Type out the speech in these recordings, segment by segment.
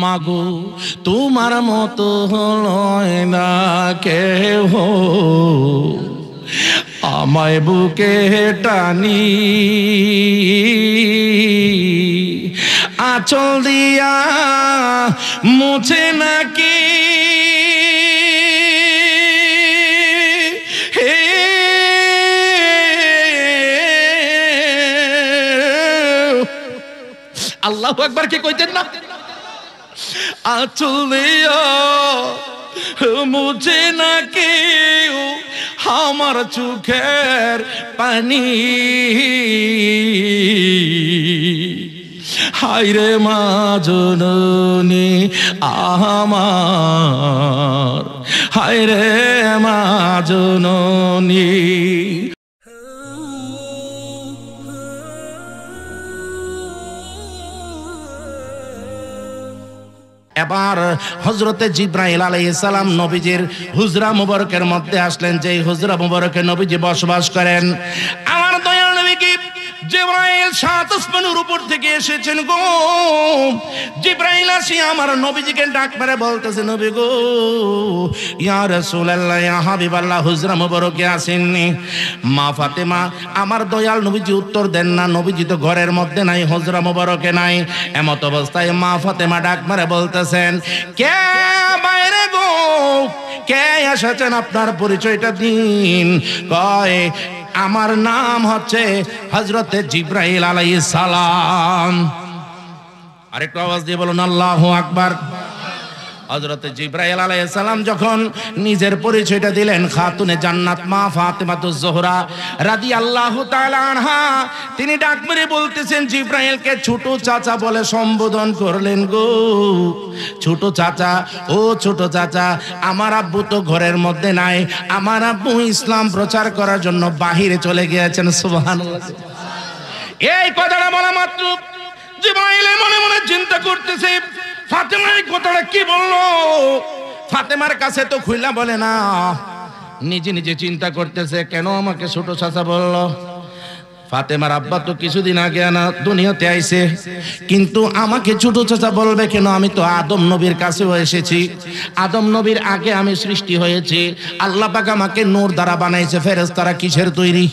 মাগো তোমার মতো লয় না কেহ, আমায় বুকে টানি আঁচল দিয়া মুছে নাকি আল্লাহু আকবার কে কইতেন না? আঁচল দিয়া মুছে নাকি আমার চোখের পানি, হায়রে মা জননী আমার, হায়রে মা জননী। এবার হযরতে জিবরাইল আলাইহিস সালাম নবীজির হুজরা মুবারকের মধ্যে আসলেন, যেই হুজরা মুবারকে নবীজি বসবাস করেন। আমার দয়াল নবী কি জিবরাইল সাত আসমানের উপর থেকে এসেছেন গো। জিবরাইল আসি আমার নবীজিকে ডাক মেরে বলতেছে, নবী গো, ইয়া রাসূলুল্লাহ, ইয়া হাবিবাল্লাহ, হুজরা মুবারকে আসেননি? মা ফাতেমা আমার দয়াল নবীজি উত্তর দেন না, নবীজি তো ঘরের মধ্যে নাই, হুজরা মুবারকে নাই। এমত অবস্থায় মা ফাতেমা ডাক মেরে বলতেছেন, কে বাইরে গো, কে এসেছেন, আপনার পরিচয়টা দিন। কয় আমার নাম হচ্ছে হযরতে জিবরাইল আলাইহিস সালাম। আরেকটু আওয়াজ দিয়ে বলুন আল্লাহু আকবার। হযরতে জিবরাইল আলাইহিস সালাম যখন নিজের পরিচয়টা দিলেন, খাতুনে জান্নাত মা ফাতেমাতুজ জোহরা রাদিয়াল্লাহু তাআলা আনহা, তিনি ডাক মেরে বলতেছেন, জিবরাইলকে ছোট চাচা বলে সম্বোধন করলেন গো। ছোট চাচা, ও ছোট চাচা, আমার আব্বু তো ঘরের মধ্যে নাই, আমার আব্বু ইসলাম প্রচার করার জন্য বাহিরে চলে গিয়েছেন। সুবহানাল্লাহ। এই কথাটা বলা মাত্র জিবরাইল মনে মনে চিন্তা করতেছে, ফাতেমা এই কথাটা কি বললো? ফাতেমার কাছে তো খুইলা বলে না, নিজে নিজে চিন্তা করতেছে, কেন আমাকে ছোট চাচা বললো? ফাতেমার আব্বা তো কিছুদিন আগে না দুনিয়াতে আইছে, কিন্তু আমাকে ছোট চাচা বলবে কেন? আমি তো আদম নবীর কাছেও এসেছি, আদম নবীর আগে আমি সৃষ্টি হয়েছি। আল্লাহ পাক আমাকে নূর দ্বারা বানাইছে। ফেরেশতারা কিসের তৈরি?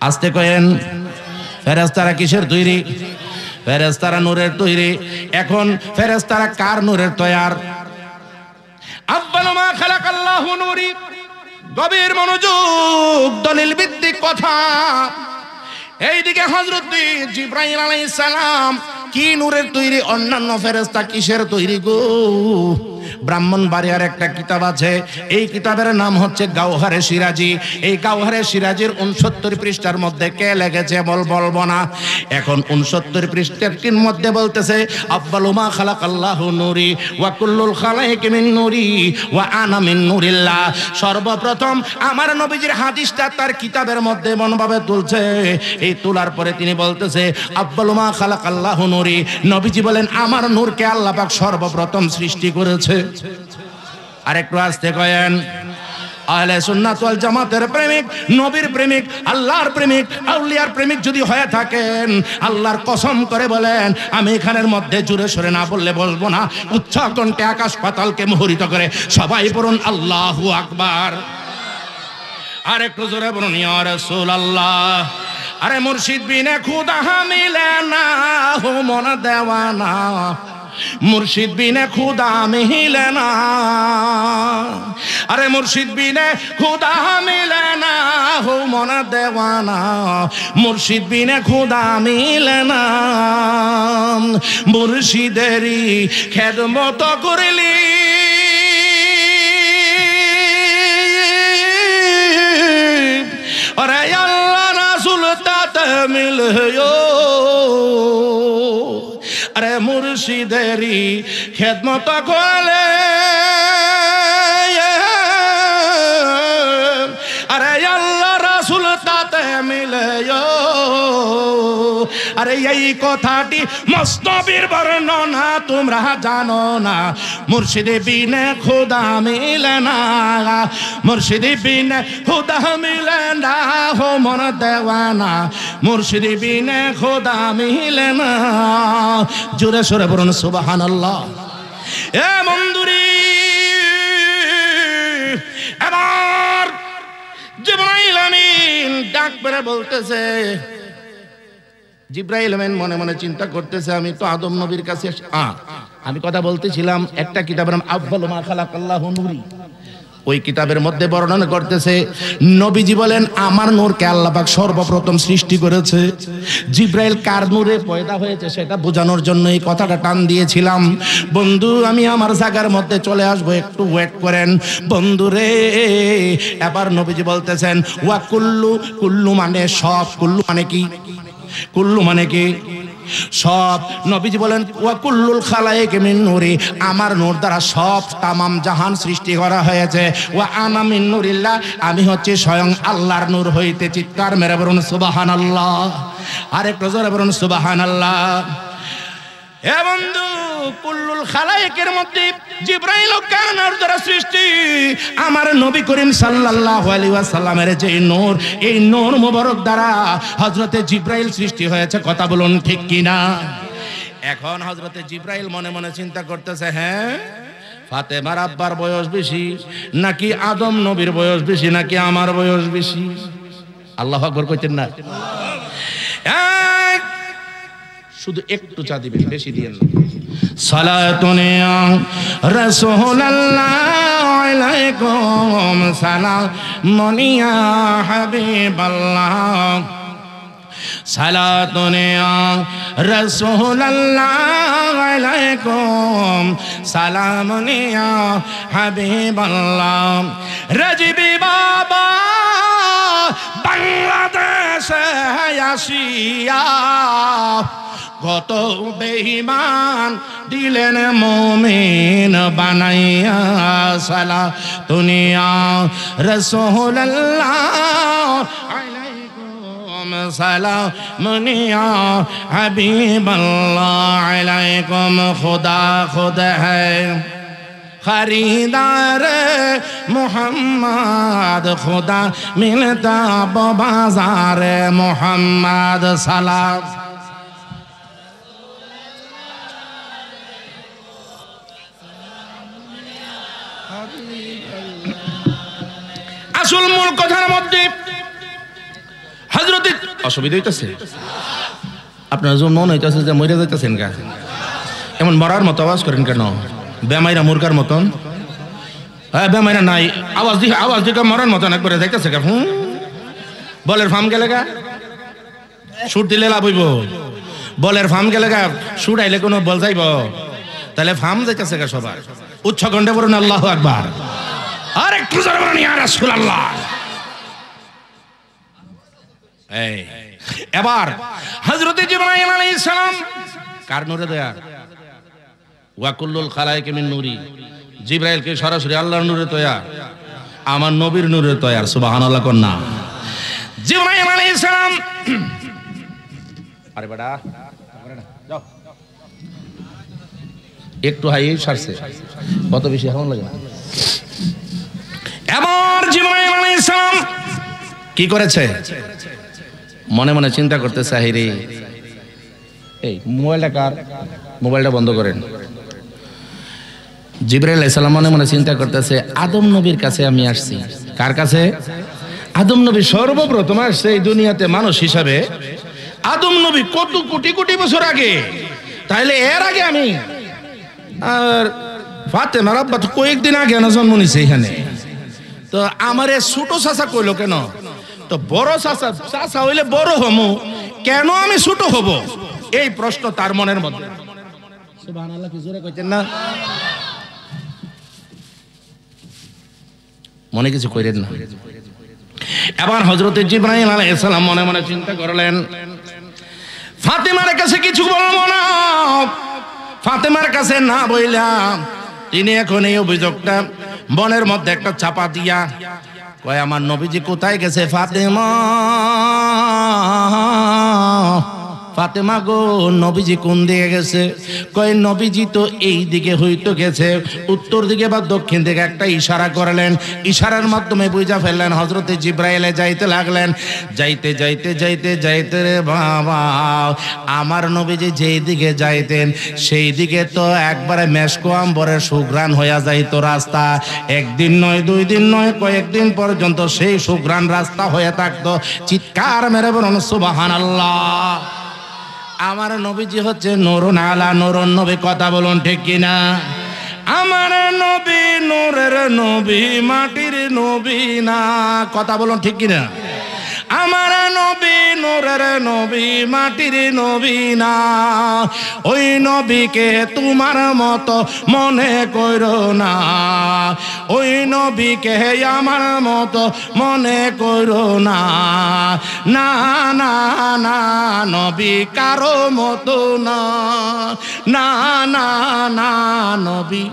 আস্তে কয়েন, ফেরেশতারা কিসের তৈরি? ফেরেশতারা নূরের তৈরি। এখন ফেরেশতারা কার নূরের তৈয়ার? আব্বালু মা খালাকাল্লাহু নূরি। গভীর মনোযোগ, দলিল ভিত্তিক কথা। এইদিকে হযরত জিবরাইল আলাইহিস সালাম কি নূরের তৈরি? অন্যান্য ফেরেশতা কিসের তৈরি গো? ব্রাহ্মণবাড়িয়ার একটা কিতাব আছে, এই কিতাবের নাম হচ্ছে গাওহারে সিরাজি। এই গাওহারে সিরাজির 69 পৃষ্ঠার মধ্যে কে লেগেছে বলবো না। এখন 69 পৃষ্ঠার মধ্যে বলতেছে, আব্বালু মা খালাকাল্লাহু নূরি ওয়া কুল্লুল খালাইকি মিন নূরি ওয়া আনা মিন নূরিল্লাহ। সর্বপ্রথম আমার নবীজির হাদিসটা তার কিতাবের মধ্যে এমনভাবে তুলছে, এই তোলার পরে তিনি বলতেছে, আব্বালু মা খালাকাল্লাহু নূরি। নবীজি বলেন, আমার নূরকে আল্লাহ পাক সর্বপ্রথম সৃষ্টি করেছে। আরেকটু আসতে কয়েন। আহলে সুন্নাত ওয়াল জামাতের প্রেমিক, নবীর প্রেমিক, আল্লাহর প্রেমিক, আউলিয়ার প্রেমিক যদি হয়ে থাকেন, আল্লাহর কসম করে বলেন, আমি এখানের মধ্যে জুড়ে সরে না বললে বলবো না, উচ্চ কণ্ঠে আকাশ পাতালকে মুখরিত করে সবাই বলুন আল্লাহু আকবার। আরেকটু জোরে বলুন ইয়া রাসূলুল্লাহ। আরে মুর্শিদ বিনে খুদা মিলে না, হো মন দেওয়ানা, মুর্শিদ বিনে খুদা মিলে না। আরে মুর্শিদ বিনে খুদা মিলে না, হো মন দেওয়ানা, মুর্শিদ বিনে খুদা মিলে না। মুর্শিদেরই খেদমত করলি, আরে আল্লাহ রাসূল তাতে মিলে। আরে মুর্শিদেরই খেদমত করলে, আরে আল্লাহ রাসূল তাতে মিলে। আরে এই কথাটি মস্তবীর বর্ণনা তোমরা জানো না, মুর্শিদে বিনে খোদা মিলে না, মুর্শিদে বিনে খোদা মিলে না, হো মন দেওয়ানা, মুর্শিদে বিনে খোদা মিলে না। জোরে সোরে বলুন সুবহানাল্লাহ। এ বন্ধুরি, এবার জিবরাইল আমিন ডাক পেরে বলতেছে, জিবরাইল আমিন মনে মনে চিন্তা করতেছে, আমি তো আদম নবীর কাছে আমি কথা বলতেছিলাম, একটা কিতাবের নাম আউয়ালু মা খালাকাল্লাহু নূরি, ওই কিতাবের মধ্যে বর্ণনা করতেছে নবীজি বলেন আমার নূরকে আল্লাহ পাক সর্বপ্রথম সৃষ্টি করেছে। জিবরাইল কার নূরে পয়দা হয়েছে সেটা বোঝানোর জন্য এই কথাটা টান দিয়েছিলাম। বন্ধু আমি আমার জায়গার মধ্যে চলে আসবো, একটু ওয়েট করেন বন্ধু রে। এবার নবীজি বলতেছেন ওয়া কুল্লু, কুল্লু মানে সব, কুল্লু মানে কি, কুল্লু মানে কি সব। নবীজি বলেন ওয়া কুল্লুল খালায়েক মিন নূরি, আমার নূর দ্বারা সব তামাম জাহান সৃষ্টি করা হয়েছে। ওয়া আনা মিন নূরিল্লাহ, আমি হচ্ছে স্বয়ং আল্লাহর নূর হইতে। চিৎকার মেরে বলুন সুবহানাল্লাহ, আরেকটু জোরে বলুন সুবহানাল্লাহ। হে বন্ধু, কুল্লুল খালায়েকের মধ্যে জিবরাইল ও কার নূর দ্বারা সৃষ্টি? আমার নবী করিম সাল্লাল্লাহু আলাইহি ওয়াসাল্লামের যে নূর, এই নূর মোবারক দ্বারা হযরতে জিবরাইল সৃষ্টি হয়েছে। কথা বলুন ঠিক কি না? এখন হযরতে জিবরাইল মনে মনে চিন্তা করতেছে, হ্যাঁ ফাতেমার আব্বার বয়স বেশি নাকি আদম নবীর বয়স বেশি নাকি আমার বয়স বেশি? আল্লাহু আকবার কইতেন না? শুধু একটু চা দিবেন, বেশি দিয়েন না। সালাতুন ইয়া রাসূলুল্লাহ আলাইকুম সালামুন ইয়া হাবিবাল্লাহ, সালাতুন ইয়া রাসূলুল্লাহ আলাইকুম সালামুন ইয়া হাবিবাল্লাহ। রাজবি বাবা বাংলাদেশে আসিয়া কত বেঈমান দিলেন মুমিন বানাইয়া, সালাতুন ইয়া রাসূলুল্লাহ আলাইকুম সালামুন ইয়া হাবিবাল্লাহ আলাইকুম। খুদা খুদ হ্যায় खरीदार मोहम्मद, खुदा मिलता बाजार मोहम्मद। सलाम আসল মূল কথার মধ্যে হযরতে অসুবিধা হইতাছে, আপনার যে মন হইতাছে যে মরে যাইতাছেন গা, এমন মরার মতো আওয়াজ করেন কেন? বেমাইরা মুরগার মতন, হ্যাঁ বেমাইরা নাই, আওয়াজ দিকে মরার মতন একবারে যাইতেছে গা। বলের ফার্ম গেলে গা সুর দিলে লাভ হইব, বলের ফার্ম গেলে গা সুর আইলে কোনো বল যাইব, তাহলে ফার্ম যাইতেছে গা সবার। উচ্চ কণ্ঠে বলুন আল্লাহু আকবার, আর একটু জোরে বলুন ইয়া রাসূলুল্লাহ। এই এবার হযরতে জিবরাইল আলাইহিস সালাম কার নূরে দয়া? ওয়া কুল্লুল খালায়েক মিন নূরি, জিবরাইলকে সরাসরি আল্লাহর নূরে তৈয়া, আমার নবীর নূরে তৈয়ার। সুবহানাল্লাহ কন্না। জিবরাইল আলাইহিস সালাম, আরে বেটা যাও একটু হাই সারছে, কত বেশি এখন লাগে। এবার জিবরাইল আলাইহিস সালাম কি করেছে? মনে মনে চিন্তা করতেছে, আরে এই মোবাইলটা কার? মোবাইলটা বন্ধ করেন। জিবরাইল আলাইহিস সালাম মনে মনে চিন্তা করতেছে, আদম নবীর কাছে আমি আসছি। কার কাছে? আদম নবী সর্বপ্রথম আসছে এই দুনিয়াতে মানুষ হিসাবে। আদম নবী কত কোটি কোটি বছর আগে, তাইলে এর আগে আমি আর ফাতেমার আব্বা তো কয়েকদিন আগে না জন্ম নিছে এখানে, তো আমারে ছোট চাচা কইলো কেন? তো বড় চাচা, চাচা হইলে বড় হমু, কেন আমি ছোট হব? এই প্রশ্ন তার মনের মধ্যে। সুবহানাল্লাহ কি জোরে কইতেন না? মনে কিছু কইরেন না। এবার হযরতে জিবরাইল আলাইহিস সালাম মনে মনে চিন্তা করলেন, ফাতেমার কাছে কিছু বলবো না। ফাতেমার কাছে না বইলাম, তিনি এখন এই অভিযোগটা মনের মধ্যে একটা চাপা দিয়া কয়, আমার নবীজি কোথায় গেছে? ফাতেমা, ফাতেমা গো নবীজি কোন দিকে গেছে? কয় নবীজি তো এই দিকে হইতো গেছে, উত্তর দিকে বা দক্ষিণ দিকে একটা ইশারা করলেন, ইশারার মাধ্যমে বুঝা ফেললেন হযরতে জিবরাইলে যাইতে লাগলেন। যাইতে যাইতে যাইতে যাইতে রে বাবা, আমার নবীজি যেই দিকে যাইতেন সেই দিকে তো একবারে মেশকো আম্বরের সুঘ্রাণ হইয়া যাইতো রাস্তা। একদিন নয়, দুই দিন নয়, কয়েকদিন পর্যন্ত সেই সুঘ্রাণ রাস্তা হয়ে থাকতো। চিৎকার মেরে বলুন সুবহানাল্লাহ। আমার নবীজি হচ্ছে নূরুন আলা নূরুন নবী, কথা বলুন ঠিক কিনা? আমার নবী নূরের নবী, মাটির নবী না, কথা বলুন ঠিক কিনা? আমার নবী নূরের নবী, মাটির নবী না। ওই নবীকে তোমার মতো মনে করো না, ওই নবীকে আমার মতো মনে করো না। না না না, নবী কারো মতো না, না না না, নবী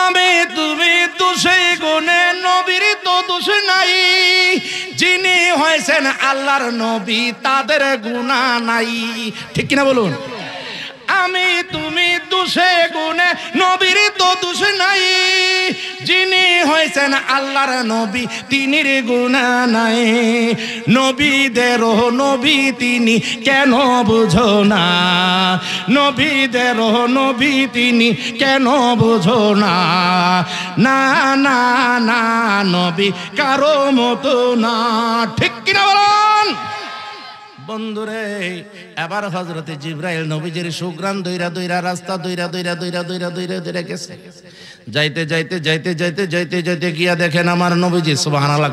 আমি তুমি দোষে গুণে, নবীর তো দোষ নাই। যিনি হয়েছেন আল্লাহর নবী তাদের গুনাহ নাই, ঠিক কিনা বলুন? আমি তুমি দোষে গুণে, নবীর তো দোষ নাই। যিনি হয়েছেন আল্লাহর নবী তিনির গুনাহ নাই। নবীদেরও নবী তিনি, কেন বুঝো না? নবীদেরও নবী তিনি, কেন বুঝো না? না না না, নবী কারো মতো না, ঠিক কিনা বলুন? বন্ধুরে, এবার হযরতে জিবরাইল নবীজির সুঘ্রাণ দইরা দইরা রাস্তা দইরা দইরা দইরা দইরা দইরা দইরা গেছে। যাইতে যাইতে যাইতে যাইতে যাইতে যাইতে গিয়া দেখেন আমার নবীজি, সুবহানাল্লাহ।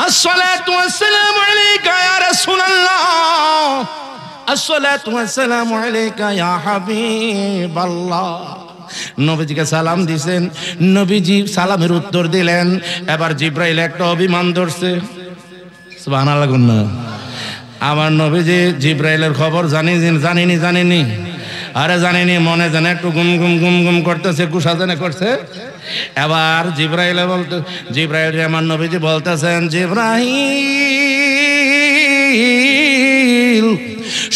আসসালাতু ওয়াসসালামু আলাইকা ইয়া রাসূলুল্লাহ, আসসালাতু ওয়াসসালামু আলাইকা ইয়া হাবিবাল্লাহ। নবীজিকে সালাম দিছেন, নবীজি সালামের উত্তর দিলেন। এবার জিবরাইল একটা অভিমান ধরছে, সুবহানাল্লাহ। আমার নবীজি জিবরাইলের খবর জানিনি, আরে জানিনি, মনে জানে একটু গুম গুম গুম গুম করতেছে, কুসা জানে করছে। এবার জিবরাইল আমার নবীজি বলতেছেন, জিবরাইল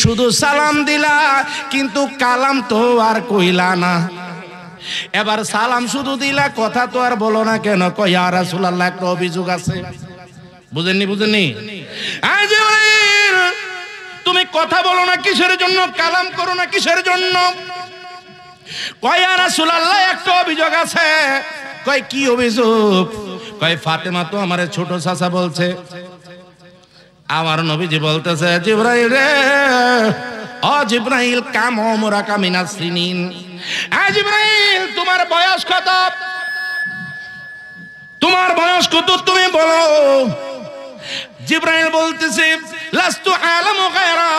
শুধু সালাম দিলা কিন্তু কালাম তো আর কইলা না। এবার সালাম শুধু দিলা, কথা তো আর বলো না কেন? কই ইয়া রাসূলুল্লাহ, একটা অভিযোগ আছে। বুঝেননি? তুমি কথা বলো না কিসের জন্য, কালাম করো না কিসের জন্য? কয় ইয়া রাসূলুল্লাহ, একটা অভিযোগ আছে। কয় কি অভিযোগ? কয় ফাতেমা তো আমারে ছোট চাচা বলছে। আমার নবীজি বলতেছে, জিবরাইল রে, ও জিবরাইল, কাম ওমরা কামিনাস সিনিন। জিবরাইল, তোমার বয়স কত? তোমার বয়স কত তুমি বলো। জিবরাইল বলতেছে, লাস্তু আলামু গায়রা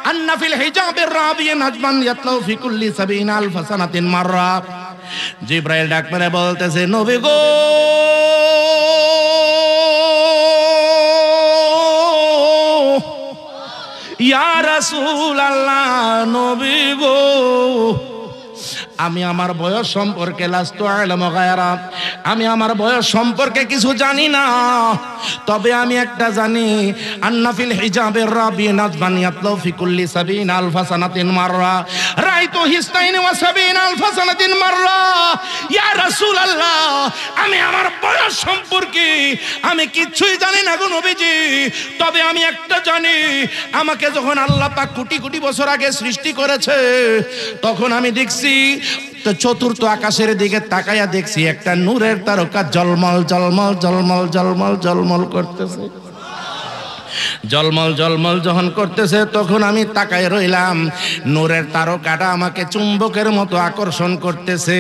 আন্না ফিল হিজাবির রাবি নাজমান ইয়াতলাউ ফি কুল্লি ৭০,০০০ সানাতিন মাররা। জিবরাইল ডাক মেরে বলতেছে, নবী গো, ইয়া রাসূলুল্লাহ, নবী গো, আমি আমার বয়স সম্পর্কে লাস্তু আলামু গায়রা, আমি আমার বয়স সম্পর্কে কিছু জানি না। তবে আমি একটা জানি, আন্না ফিল হিজাবির রাবি নাজমান ইয়াতলাউ ফি কুল্লি ৭০,০০০ সানাতিন মাররা রাইতু হিসতাইনি ওয়া ৭০,০০০ সানাতিন মাররা। ইয়া রাসূলুল্লাহ, আমি আমার বয়স সম্পর্কে আমি কিছুই জানি না গো নবীজি। তবে আমি একটা জানি, আমাকে যখন আল্লাহ পাক কোটি কোটি বছর আগে সৃষ্টি করেছে, তখন আমি দেখছি তো চতুর্থ আকাশের দিকে তাকাইয়া দেখছি একটা নূরের তারকা জলমল জলমল জলমল জলমল জলমল করতেছে। জলমল জলমল যখন করতেছে তখন আমি তাকায় রইলাম। নূরের তারকাটা আমাকে চুম্বকের মতো আকর্ষণ করতেছে,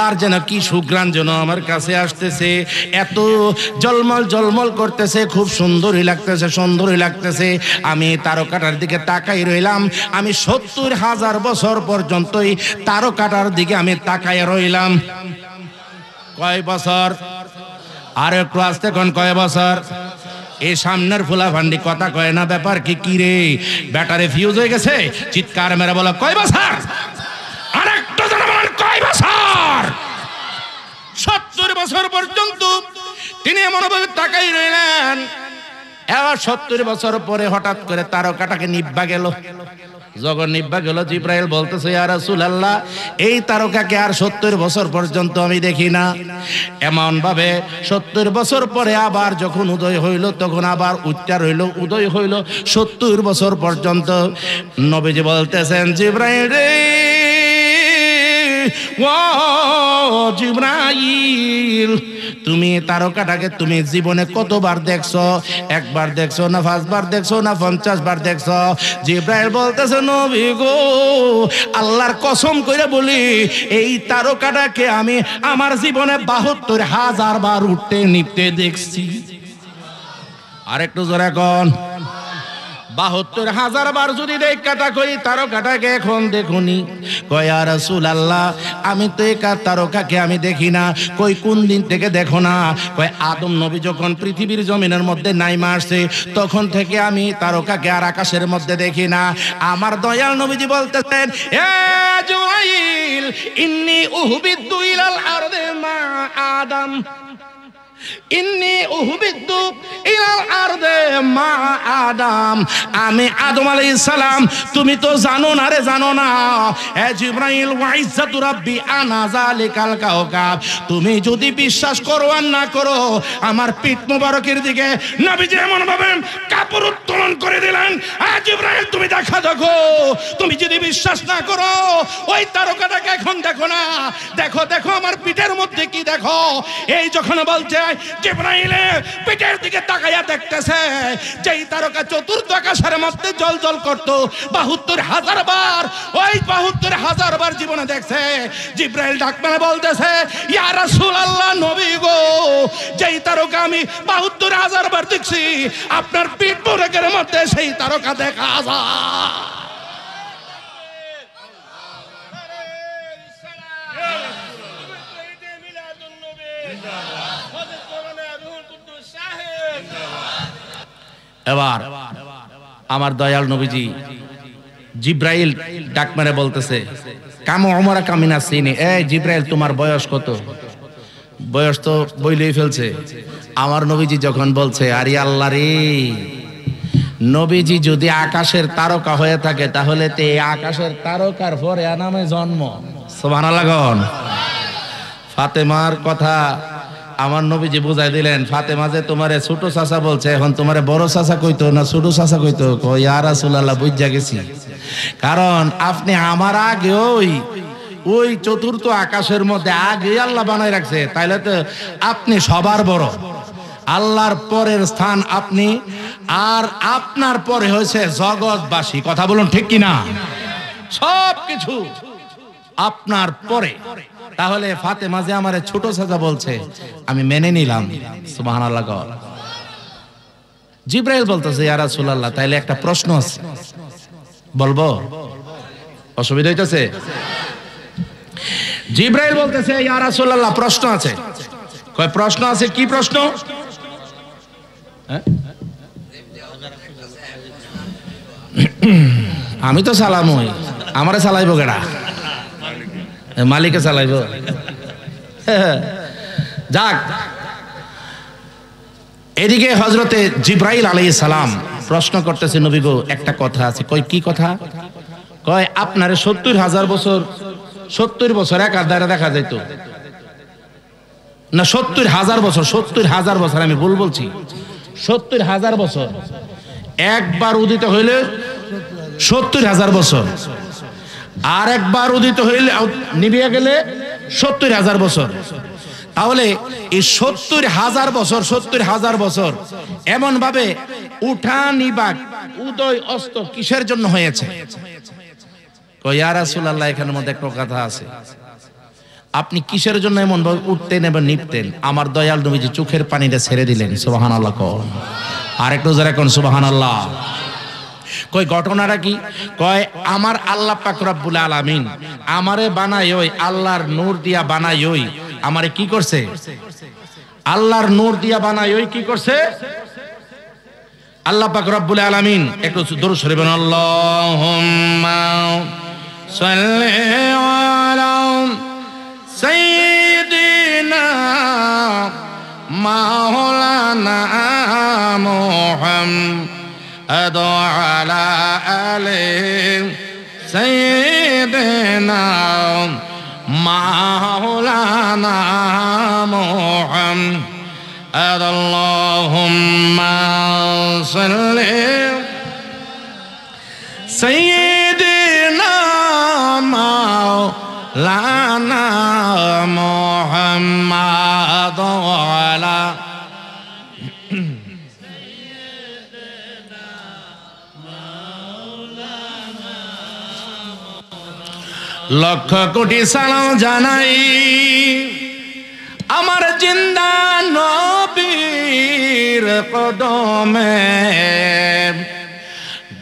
আর যেন কি সুঘ্রাণ যেন আমার কাছে আসতেছে। এত জলমল জলমল করতেছে, খুব সুন্দরই লাগতেছে, সুন্দরই লাগতেছে। আমি তারকাটার দিকে তাকাই রইলাম। আমি ৭০,০০০ বছর পর্যন্তই তারকাটার দিকে আমি তাকায় রইলাম। কয় বছর? আর একটু আসতে কোন কয় বছর? এই সামনের ফুলা ভান্ডি কথা কয় না, ব্যাপার কি কি রে? ব্যাটারে ফিউজ হয়ে গেছে? চিৎকার মেরে বলো কয় বছর? আরেকটা জন বলেন কয় বছর? ৭০ বছর পর্যন্ত তিনি এমনভাবে তাকাই রইলেন। এবার 70 বছর পরে হঠাৎ করে তারকাটাকে নিভা গেল। যখন নিভা গেল, জিব্রাইল বলতেছে, ইয়া রাসূলুল্লাহ, এই তারকাকে আর 70 বছর পর্যন্ত আমি দেখি না। এমন ভাবে 70 বছর পরে আবার যখন উদয় হইল, তখন আবার উচ্চার হইল, উদয় হইল 70 বছর পর্যন্ত। নবীজি বলতেছেন, জিব্রাইল রে, ও জিব্রাইল, তুমি তারকাটাকে তুমি জীবনে কতবার দেখছো? একবার দেখছো না 5 বার দেখছো না 50 বার দেখছো? জিব্রাইল বলতেছে, নবী গো, আল্লাহর কসম করে বলি, এই তারকাটাকে আমি আমার জীবনে 72,000 বার উঠতে নিতে দেখছি। আর একটু জোরে কোন, 72,000 বার যদি দেখা থাকো এই তারকাটাকে এখন দেখুনি। কয়, ইয়া রাসূলুল্লাহ, আমি তো এই তারকাকে আমি দেখি না। কই, কোন দিন থেকে দেখো না? কয়, আদম নবী যখন পৃথিবীর জমিনের মধ্যে নাইমা আসছে, তখন থেকে আমি তারকাকে আর আকাশের মধ্যে দেখি না। আমার দয়াল নবীজি বলতেছেন, এ জিবরাইল, ইন্নী উহবিতু ইলাল আরদি মা আদম, ইন্নী উহবিতু ইলাল আরদি মা আদম। আমি আদম আলাইহিস সালাম, তুমি তো জানো না রে, জানো না। এ জিবরাইল, ওয়া ইজ্জাতু রাব্বি আনা যালিকাল কাওকাব। তুমি যদি বিশ্বাস করো আর না করো, আমার পিঠ মোবারকের দিকে নবীজি এমন ভাবে কাপড় উত্তোলন করে দিলেন, এ জিবরাইল, তুমি দেখা দেখো। তুমি যদি বিশ্বাস না করো, ওই তারকাটাকে এখন দেখো না, দেখো দেখো আমার পিঠের মধ্যে কি দেখো। এই যখন বলছে, জিবরাইলে পিঠের দিকে তাকাইয়া দেখতেছে, যেই তারকা চতুর্থ আকাশের মধ্যে জ্বলজ্বল করতো 72,000 বার, ওই 72,000 বার জীবনে দেখছে। জিবরাইল ডাক মেরে বলতেছে, ইয়া রাসূলুল্লাহ, নবী গো, যেই তারকা আমি 72,000 বার দেখছি, আপনার পিঠ মোবারকের মধ্যে সেই তারকা দেখা যায়। এবার আমার দয়াল নবীজি জিব্রাইল ডাক মেরে বলতেছে, কামো ওমরা কামিনা সিনি, এই জিব্রাইল, তোমার বয়স কত? বয়স তো বইলেই ফেলছে। আমার নবীজি যখন বলছে, আরে আল্লাহ রে, নবীজি যদি আকাশের তারকা হয়ে থাকে, তাহলে তে আকাশের তারকার পরে নামে জন্ম। সুবহানাল্লাহ। ফাতেমার কথা আমার নবীজি বুঝাই দিলেন, ফাতেমা যে তোমারে ছোট চাচা বলছে, এখন তোমারে বড় চাচা কইতো না ছোট চাচা কইতো? কই, ইয়া রাসূলুল্লাহ, বুঝা গেছি। কারণ আপনি আমার আগে ওই চতুর্থ আকাশের মধ্যে আগে আল্লাহ বানাই রাখছে, তাইলে তো আপনি সবার বড়। আল্লাহর পরের স্থান আপনি, আর আপনার পরে হয়েছে জগৎবাসী। কথা বলুন ঠিক কিনা? সব কিছু আপনার পরে। তাহলে ফাতেমা যে আমারে ছোট চাচা বলছে, আমি মেনে নিলাম। সুবহানাল্লাহ। জিব্রাইল বলতেছে, ইয়া রাসূলুল্লাহ, তাইলে একটা প্রশ্ন আছে, বলবো? অসুবিধা হইতেছে? জিব্রাইল বলতেছে, ইয়া রাসূলুল্লাহ, প্রশ্ন আছে। কয়, প্রশ্ন আছে? কি প্রশ্ন? আমি তো সালাম হই, আমারে চালাইবো কেডা? মালিকে চালাইব। যাক, এদিকে হযরতে জিব্রাইল আলাইহিস সালাম প্রশ্ন করতেছে, নবী গো, একটা কথা আছে। কই, কি কথা? কয়, আপনারে 70,000 বছর, 70 বছর এক আধারে দেখা যাইতো না, 70,000 বছর, 70,000 বছর, আমি ভুল বলছি, 70,000 বছর। একবার উদিত হইলে 70,000 বছর, আর একবার উদিত হইলে নিভিয়া গেলে 70,000 বছর। তাহলে এই 70,000 বছর, 70,000 বছর এমন ভাবে উঠা নিবাক, উদয় অস্ত কিসের জন্য হয়েছে? কই, ইয়া রাসূলুল্লাহ, এখানের মধ্যে একটা কথা আছে। আপনি কিসের জন্য এমন ভাবে উঠতেন এবং নিপতেন? আমার দয়াল নবীজি চোখের পানিটা ছেড়ে দিলেন। সুবহানাল্লাহ। আর একটু যারা কোন সুবহানাল্লাহ। কই, ঘটনাটা কি? কয়, আমার আল্লাহ পাক রব্বুল আলামিন আমারে বানাই, ওই আল্লাহর নূর দিয়া বানাই, ওই আমারে কি করছে? আল্লাহর নূর দিয়া বানাই, ওই কি করছে? আল্লাহ পাক রব্বুল আলামিন, একটু দরুদ শরীফ পড়ুন, আল্লাহুম্মা সাল্লি আলা সাইয়্যিদিনা মাওলানা মুহাম্মাদ محمد وعلى آل سيدنا مولانا محمد اللهم صل سيدنا مولانا محمد وعلى লক্ষ কোটি সালাম জানাই আমার জিন্দা নবীর কদমে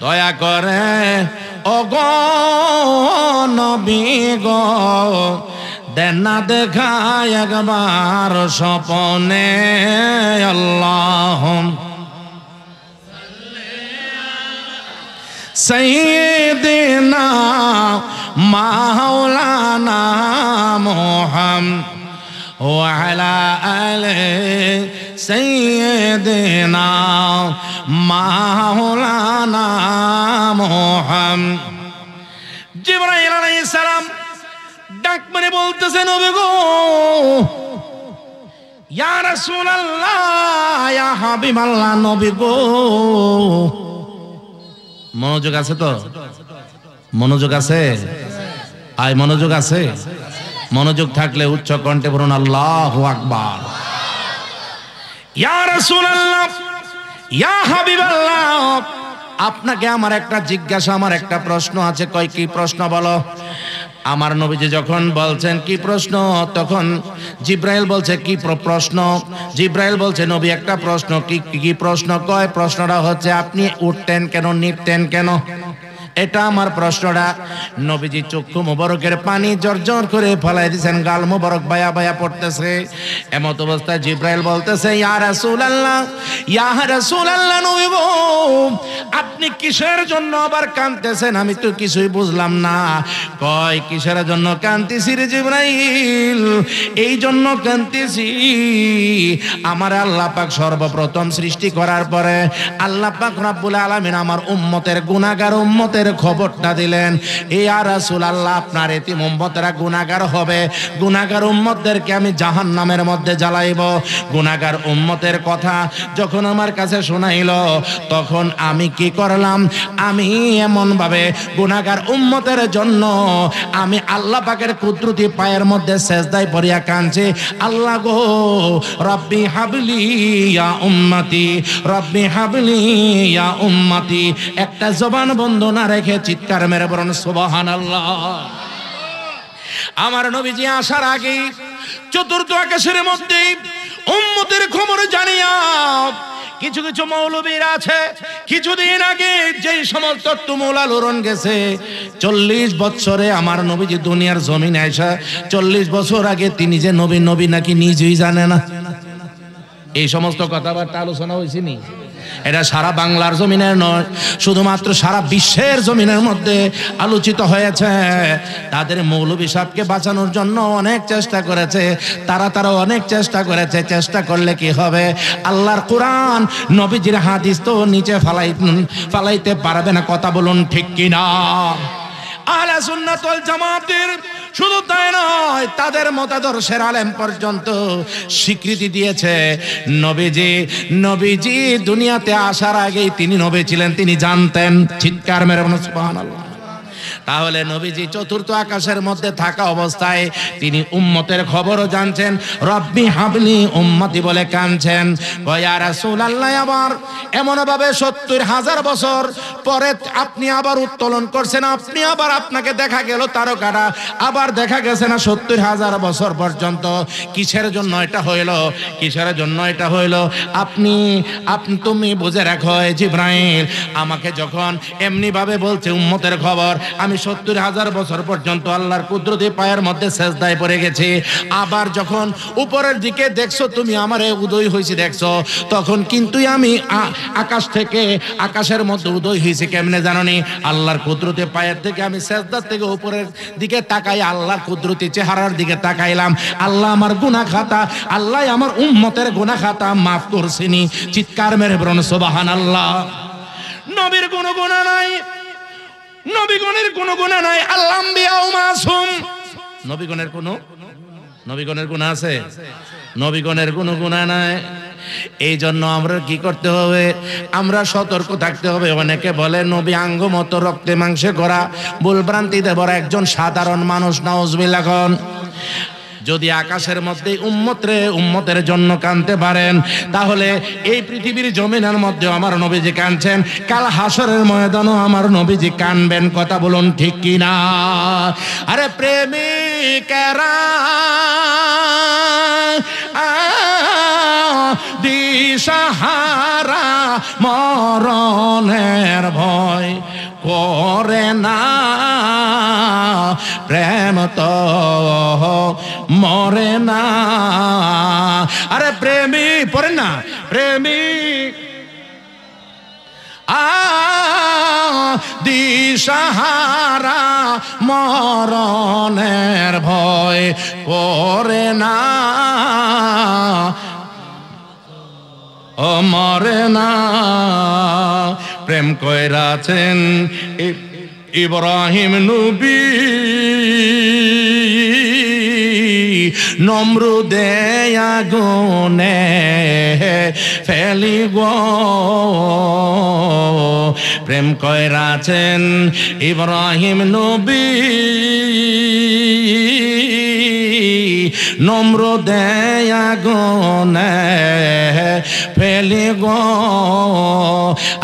দয়া করে ওগো নবী গো দেন না দেখা একবার স্বপনে আল্লাহ سيدنا مولانا محمد وعلى آله سيدنا مولانا محمد জিবরাইল আলাইহিস সালাম ডাক মানে বলতেছে নবী গো ইয়া রাসূলুল্লাহ ইয়া হাবিবাল্লাহ নবী গো মনোযোগ আছে তো মনোযোগ আছে আয় মনোযোগ আছে মনোযোগ থাকলে উচ্চ কণ্ঠে বলুন আল্লাহু আকবার ইয়া রাসূলুল্লাহ ইয়া হাবিবাল্লাহ আপনাকে আমার একটা জিজ্ঞাসা আমার একটা প্রশ্ন আছে কয় কি প্রশ্ন বলো আমার নবীজি যখন বলছেন কি প্রশ্ন তখন জিব্রাইল বলছে কি প্রশ্ন জিব্রাইল বলছে নবী একটা প্রশ্ন কি প্রশ্ন কয় প্রশ্নটা হচ্ছে আপনি উঠতেন কেন নিতেন কেন এটা আমার প্রশ্নটা নবীজি চক্ষু মোবারকের পানি জর্জর করে ফেলাই দিয়েছেন গাল মোবারক বায়া বায়া পড়তেছে এমত অবস্থায় জিব্রাইল বলতেছে ইয়া রাসূলুল্লাহ নবী গো আপনি কিসের জন্য আবার কাঁদতেছেন আমি তো কিছুই বুঝলাম না কয় কিসের জন্য কাঁদতেছি রে জিব্রাইল এই জন্য কাঁদতেছি আমার আল্লাহ পাক সর্বপ্রথম সৃষ্টি করার পরে আল্লাহ পাক রব্বুল আলামিন আমার উম্মতের গুনাহগার উম্মতের খবরটা দিলেন ইয়া রাসূলুল্লাহ আপনার এতিম উম্মতরা গুনাহগার হবে গুনাহগার উম্মতদেরকে আমি জাহান্নামের মধ্যে জ্বালাইব গুনাহগার উম্মতের কথা যখন আমার কাছে শোনাইলো তখন আমি কি করলাম আমি এমন ভাবে গুনাহগার উম্মতের জন্য আমি আল্লাহ পাকের কুদরতি পায়ের মধ্যে সেজদায় পড়িয়া কাঁদছি আল্লাহ গো রব্বি হাবলি ইয়া উম্মতি রব্বি হাবলি ইয়া উম্মতি একটা জবান বন্ধ না রেখে চিৎকার মেরে বলুন সুবহানাল্লাহ আমার নবীজি আসার আগে চতুর্থ আকাশের মধ্যে উম্মতের খবর জানিয়া কিছু কিছু মৌলবীরা আছে কিছুদিন আগে যেই সমস্ত তুমুল আলোড়ন গেছে 40 বছরে আমার নবীজি দুনিয়ার জমিনে আইসা 40 বছর আগে তিনি যে নবী নাকি নিজেই জানে না এই সমস্ত কথাবার্তা আলোচনা হয়েছে নি এটা সারা বাংলার জমিনের নয় শুধুমাত্র সারা বিশ্বের জমিনের মধ্যে আলোচিত হয়েছে তাদের মৌলভী সাহেবকে বাঁচানোর জন্য অনেক চেষ্টা করেছে তারা অনেক চেষ্টা করেছে চেষ্টা করলে কি হবে আল্লাহর কোরআন নবীজির হাদিস তো নিচে ফালাইতে পারবে না কথা বলুন ঠিক কিনা আহলে সুন্নাত ওয়াল জামাতের শুধু তাই নয় তাদের মতাদর্শের আলেম পর্যন্ত স্বীকৃতি দিয়েছে নবীজি দুনিয়াতে আসার আগেই তিনি নবী ছিলেন তিনি জানতেন চিৎকার মেরে বলুন সুবহানাল্লাহ তাহলে নবীজি চতুর্থ আকাশের মধ্যে থাকা অবস্থায় তিনি উম্মতের খবরও জানছেন রব্বি হাবলি উম্মতি বলে কাঁদছেন ইয়া রাসূলুল্লাহ আবার এমন ভাবে ৭০,০০০ বছর পরে আপনি আবার উত্তোলন করছেন আপনি আবার আপনাকে দেখা গেল তারকাটা আবার দেখা গেছে না ৭০,০০০ বছর পর্যন্ত কিসের জন্য এটা হইল কিসের জন্য এটা হইল আপনি তুমি বুঝে রাখো জিবরাইল আমাকে যখন এমনি ভাবে বলছে উম্মতের খবর আমি আমি ৭০,০০০ বছর পর্যন্ত আল্লাহর কুদরতি পায়ের মধ্যে সেজদায় পড়ে গেছি। আবার যখন উপরের দিকে দেখছো তুমি আমারে উদয় হয়েছি দেখছো, তখন কিন্তু আমি আকাশ থেকে আকাশের মধ্যে উদয় হয়েছি কেমনে জানোনি? আল্লাহর কুদরতি পায়ের থেকে আমি সেজদার থেকে উপরের দিকে তাকাই আল্লাহর কুদরতি চেহারার দিকে তাকাইলাম। আল্লাহ আমার গুনাহ খাতা, আল্লাহ আমার উম্মতের গুনাহ খাতা মাফ করছেনি। চিৎকার মেরে বলুন সুবহানাল্লাহ। নবীর কোনো গুনাহ নাই, নবীগণের কোনো গুনাহ নাই। আল্লাহ আম্বিয়া মাসুম, নবীগণের গুনাহ আছে? নবীগণের কোনো গুনাহ নাই। এই জন্য আমরা কি করতে হবে? আমরা সতর্ক থাকতে হবে। অনেকে বলে নবী আঙ্গ মতো রক্তে মাংসে গড়া, ভুলভ্রান্তিতে ভরা একজন সাধারণ মানুষ। নাউজুবিল্লাহ। যদি আকাশের মধ্যে উম্মতের জন্য কাঁদতে পারেন, তাহলে এই পৃথিবীর জমিনের মধ্যে আমার নবীজি কাঁদছেন, কাল হাসরের ময়দানও আমার নবীজি কাঁদবেন। কথা বলুন ঠিক কি না? আরে প্রেমিকেরা দিশাহারা মরণের ভয় করে না, প্রেম তো মরে না। আরে প্রেমিক পড়েন না, প্রেমিক দিশাহারা মরণের ভয় করে না, ও মরে না। প্রেম কইরাছেন ইব্রাহিম নবী, নমরুদে আগুনে ফেলিব। প্রেম কইরাছেন ইব্রাহিম নবী, নমরুদে আগুনে ফেলিব।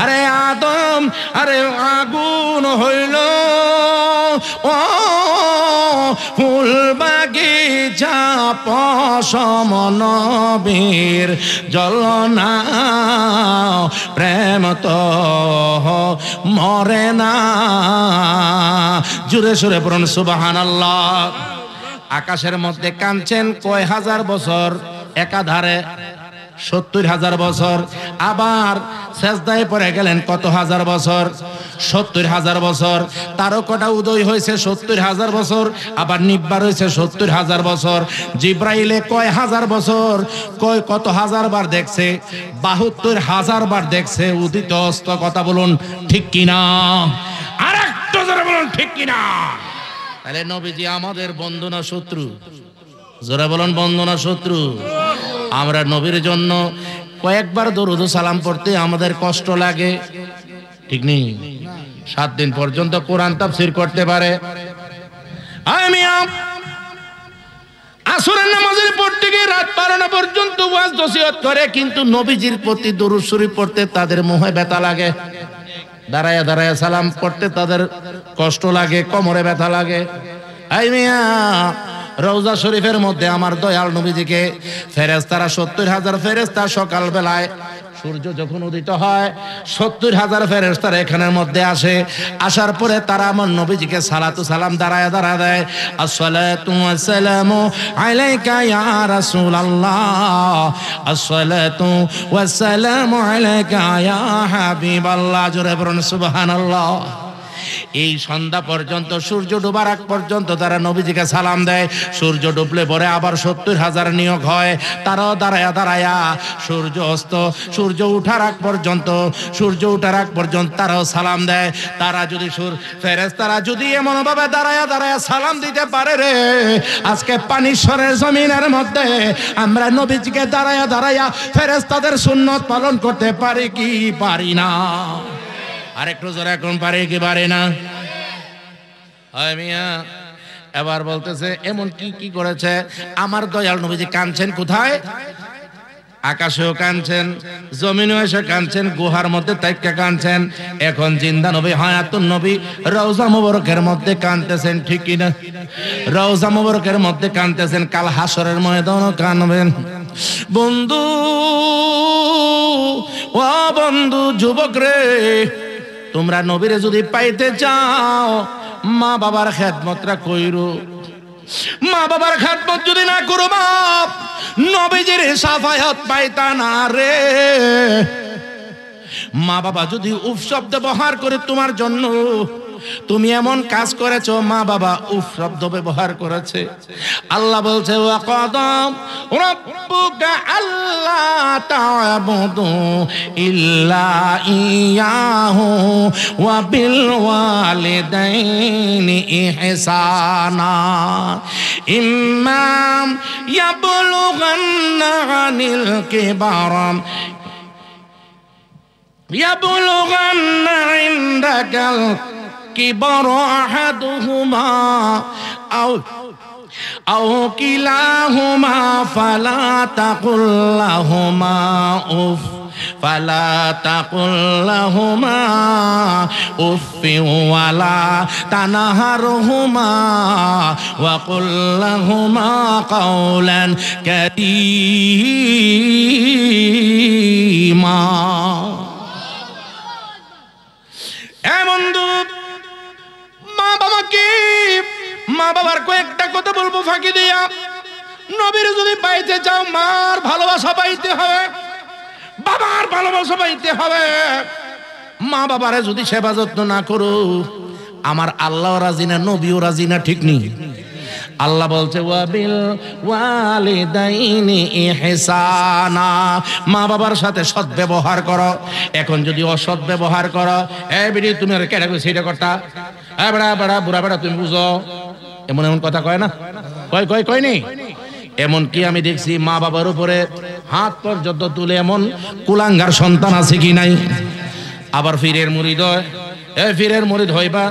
আরে আদম, আরে আগুন হইল ও ফুল বাগিচা পশম নবীর জ্বলনা, প্রেম তো মরে না। জুড়ে সুরে পড়ুন সুবহানাল্লাহ। আকাশের মধ্যে কাঁদছেন কয় হাজার বছর? একাধারে ৭০,০০০ বছর। আবার সেজদায় পড়ে গেলেন কত হাজার বছর? ৭০,০০০ বছর। তারকাটা উদয় হয়েছে ৭০,০০০ বছর, আবার নিব্বার হয়েছে ৭০,০০০ বছর। জিব্রাইলে কয় হাজার বছর, কত হাজার বার দেখছে? ৭২,০০০ বার দেখছে উদিত অস্ত। কথা বলুন ঠিক কিনা? আর একটু জোরে বলুন ঠিক কিনা? তাহলে নবীজি আমাদের বন্ধু না শত্রু? জোরে বলুন, বন্ধু না শত্রু? আমরা নবীর জন্য কয়েকবার দরুদ ও সালাম পড়তে আমাদের কষ্ট লাগে, ঠিক নেই? 7 দিন পর্যন্ত কোরআন তাফসীর করতে পারে। আমি আসরের নামাজের পর থেকে রাত 12টা পর্যন্ত ওয়াজ নসিহত করে, কিন্তু নবীজির প্রতি দরুদ শরীফ পড়তে তাদের মুখে ব্যথা লাগে। দাঁড়ায়া দাঁড়ায়া সালাম পড়তে তাদের কষ্ট লাগে, কোমরে ব্যথা লাগে। আই মিয়া, রওজা শরীফের মধ্যে আমার দয়াল নবীজিকে ফেরেশতারা ৭০,০০০ ফেরেশতা সকাল বেলায় সূর্য যখন উদিত হয় ৭০,০০০ ফেরেশতারা এখানের মধ্যে আসে। আসার পরে তারা আমার নবীজিকে সালাতু সালাম দাঁড়ায় দাঁড়ায় দেয়। আসসালাতু ওয়াসসালামু আলাইকা ইয়া রাসূলুল্লাহ, আসসালাতু ওয়াসসালামু আলাইকা ইয়া হাবিবাল্লাহ। জোরে বলুন সুবহানাল্লাহ। এই সন্ধ্যা পর্যন্ত, সূর্য ডোবার আগ পর্যন্ত তারা নবীজিকে সালাম দেয়। সূর্য ডুবলে পরে আবার ৭০,০০০ নিয়োগ হয়, তারাও দাঁড়ায়া দাঁড়ায়া সূর্য অস্ত, সূর্য উঠার আগ পর্যন্ত তারাও সালাম দেয়। তারা যদি ফেরেশতারা যদি এমন ভাবে দাঁড়ায়া দাঁড়ায়া সালাম দিতে পারে রে, আজকে পানিশ্বরের জমিনের মধ্যে আমরা নবীজিকে দাঁড়ায়া দাঁড়ায়া ফেরেশতাদের সুন্নত পালন করতে পারি কি পারি না? আরেকটু জোরে এখন পারে কি পারে না? হয় মিয়া। এবার বলতেছে এমন কি কি করেছে আমার দয়াল নবীজি? কাঁদছেন কোথায়? আকাশেও কাঁদছেন, জমিনেও এসে কাঁদছেন, গুহার মধ্যে তাইক্কা কাঁদছেন। এখন জিন্দা নবী হায়াতুন নবী রওজা মুবারকের মধ্যে কাঁদতেছেন, ঠিক কি না? রওজা মুবারকের মধ্যে কাঁদতেছেন, কাল হাসরের ময়দানও কাঁদবেন। বন্ধু, ও বন্ধু, যুবক রে, তোমরা নবীরে যদি পাইতে চাও মা বাবার খেদমতরা কইরো। মা বাবার খেদমত যদি না করো বাপ, নবীজির শাফায়াত পাইতা না রে। মা বাবা যদি উফ শব্দ ব্যবহার করে তোমার জন্য, তুমি এমন কাজ করেছো, মা বাবা উফ শব্দ ব্যবহার করেছে। আল্লাহ বলছে ওয়া কদম রাব্বুকা আল্লা তা'বুদু ইল্লা ইয়াহু ওয়া বিল ওয়ালিদাইনি ইহসানা ইম্মা ইয়াবলুগান্না আনিল কিবারাম يبلغن عندك الكبر أحدهما أو كلاهما فلا تقل لهما أف ولا تنهرهما وقل لهما قولا كريما। বন্ধু, মা বাবার কয়েকটা কথা বলবো ফাঁকি দিয়া। নবীর যদি পাইতে চাও, মার ভালোবাসা পাইতে হবে, বাবার ভালোবাসা পাইতে হবে। মা বাবারে যদি সেবা যত্ন না করো, আমার আল্লাহ রাজি না, নবীও রাজি না, ঠিক নেই। আল্লাহ বলছে ওয়াবিল ওয়ালিদাইনি ইহসানা, মা বাবার সাথে সৎ ব্যবহার করো। এখন যদি অসৎ ব্যবহার করো, এ বিড়ি তুমি আর কেডা কইছ এটা করতা, এ বড়া বড়া বুড়া বড়া তুমি বুঝো, এমন এমন কথা কয় না, কয়নি। এমন কি আমি দেখছি মা বাবার উপরে হাত পর্যন্ত তুলে এমন কুলাঙ্গার সন্তান আছে কি নাই। আবার ফিরের মুরিদ হয়, ফিরের মুরিদ হইবা,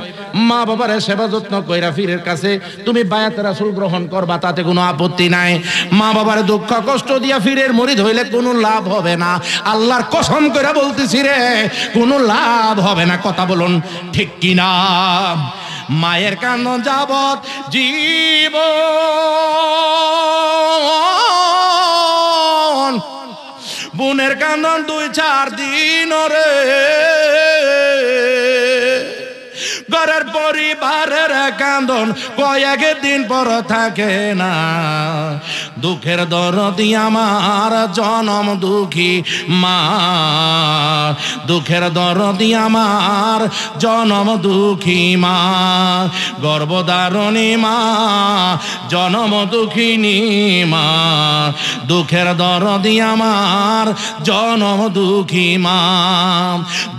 মা বাবার সেবা যত্ন কইরা ফিরের কাছে তুমি বায়াত রাসূল গ্রহণ করবা, তাতে কোনো আপত্তি নাই। মা বাবার দুঃখ কষ্ট দিয়া ফিরের মুরিদ হইলে কোনো লাভ হবে না। আল্লাহর কসম কইরা বলতেছি রে, কোনো লাভ হবে না। কথা বলুন ঠিক কি না? মায়ের কান্না যাবত জীবন, বোনের কান্দন 2-4 দিন রে, ঘরের পরিবারের কান্দন কয়েক দিন পর থাকে না। দুঃখের দরদি আমার জনম দুঃখী মা, দুঃখের দরদি আমার জনম দুঃখী মা, গর্ভধারণী মা, জনম দুঃখিনী মা, দুঃখের দরদি আমার জনম দুঃখী মা।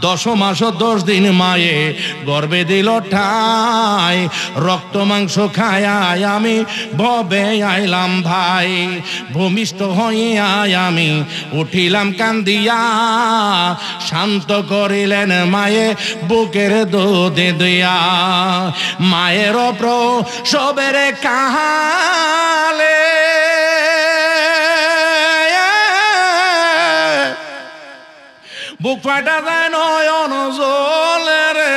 10 মাস 10 দিন মায়ে গর্বে দিল ঠাই, রক্ত মাংস খায়ায় আমি ভবে আইলাম ভাই, ভূমিষ্ঠ হইয়া আমি উঠিলাম কান্দিয়া, শান্ত করিলেন মায়ে বুকের দুধে দিয়া, মায়ের প্রসবের কাহালে বুক ফাটা যায় নয়ন জলে রে,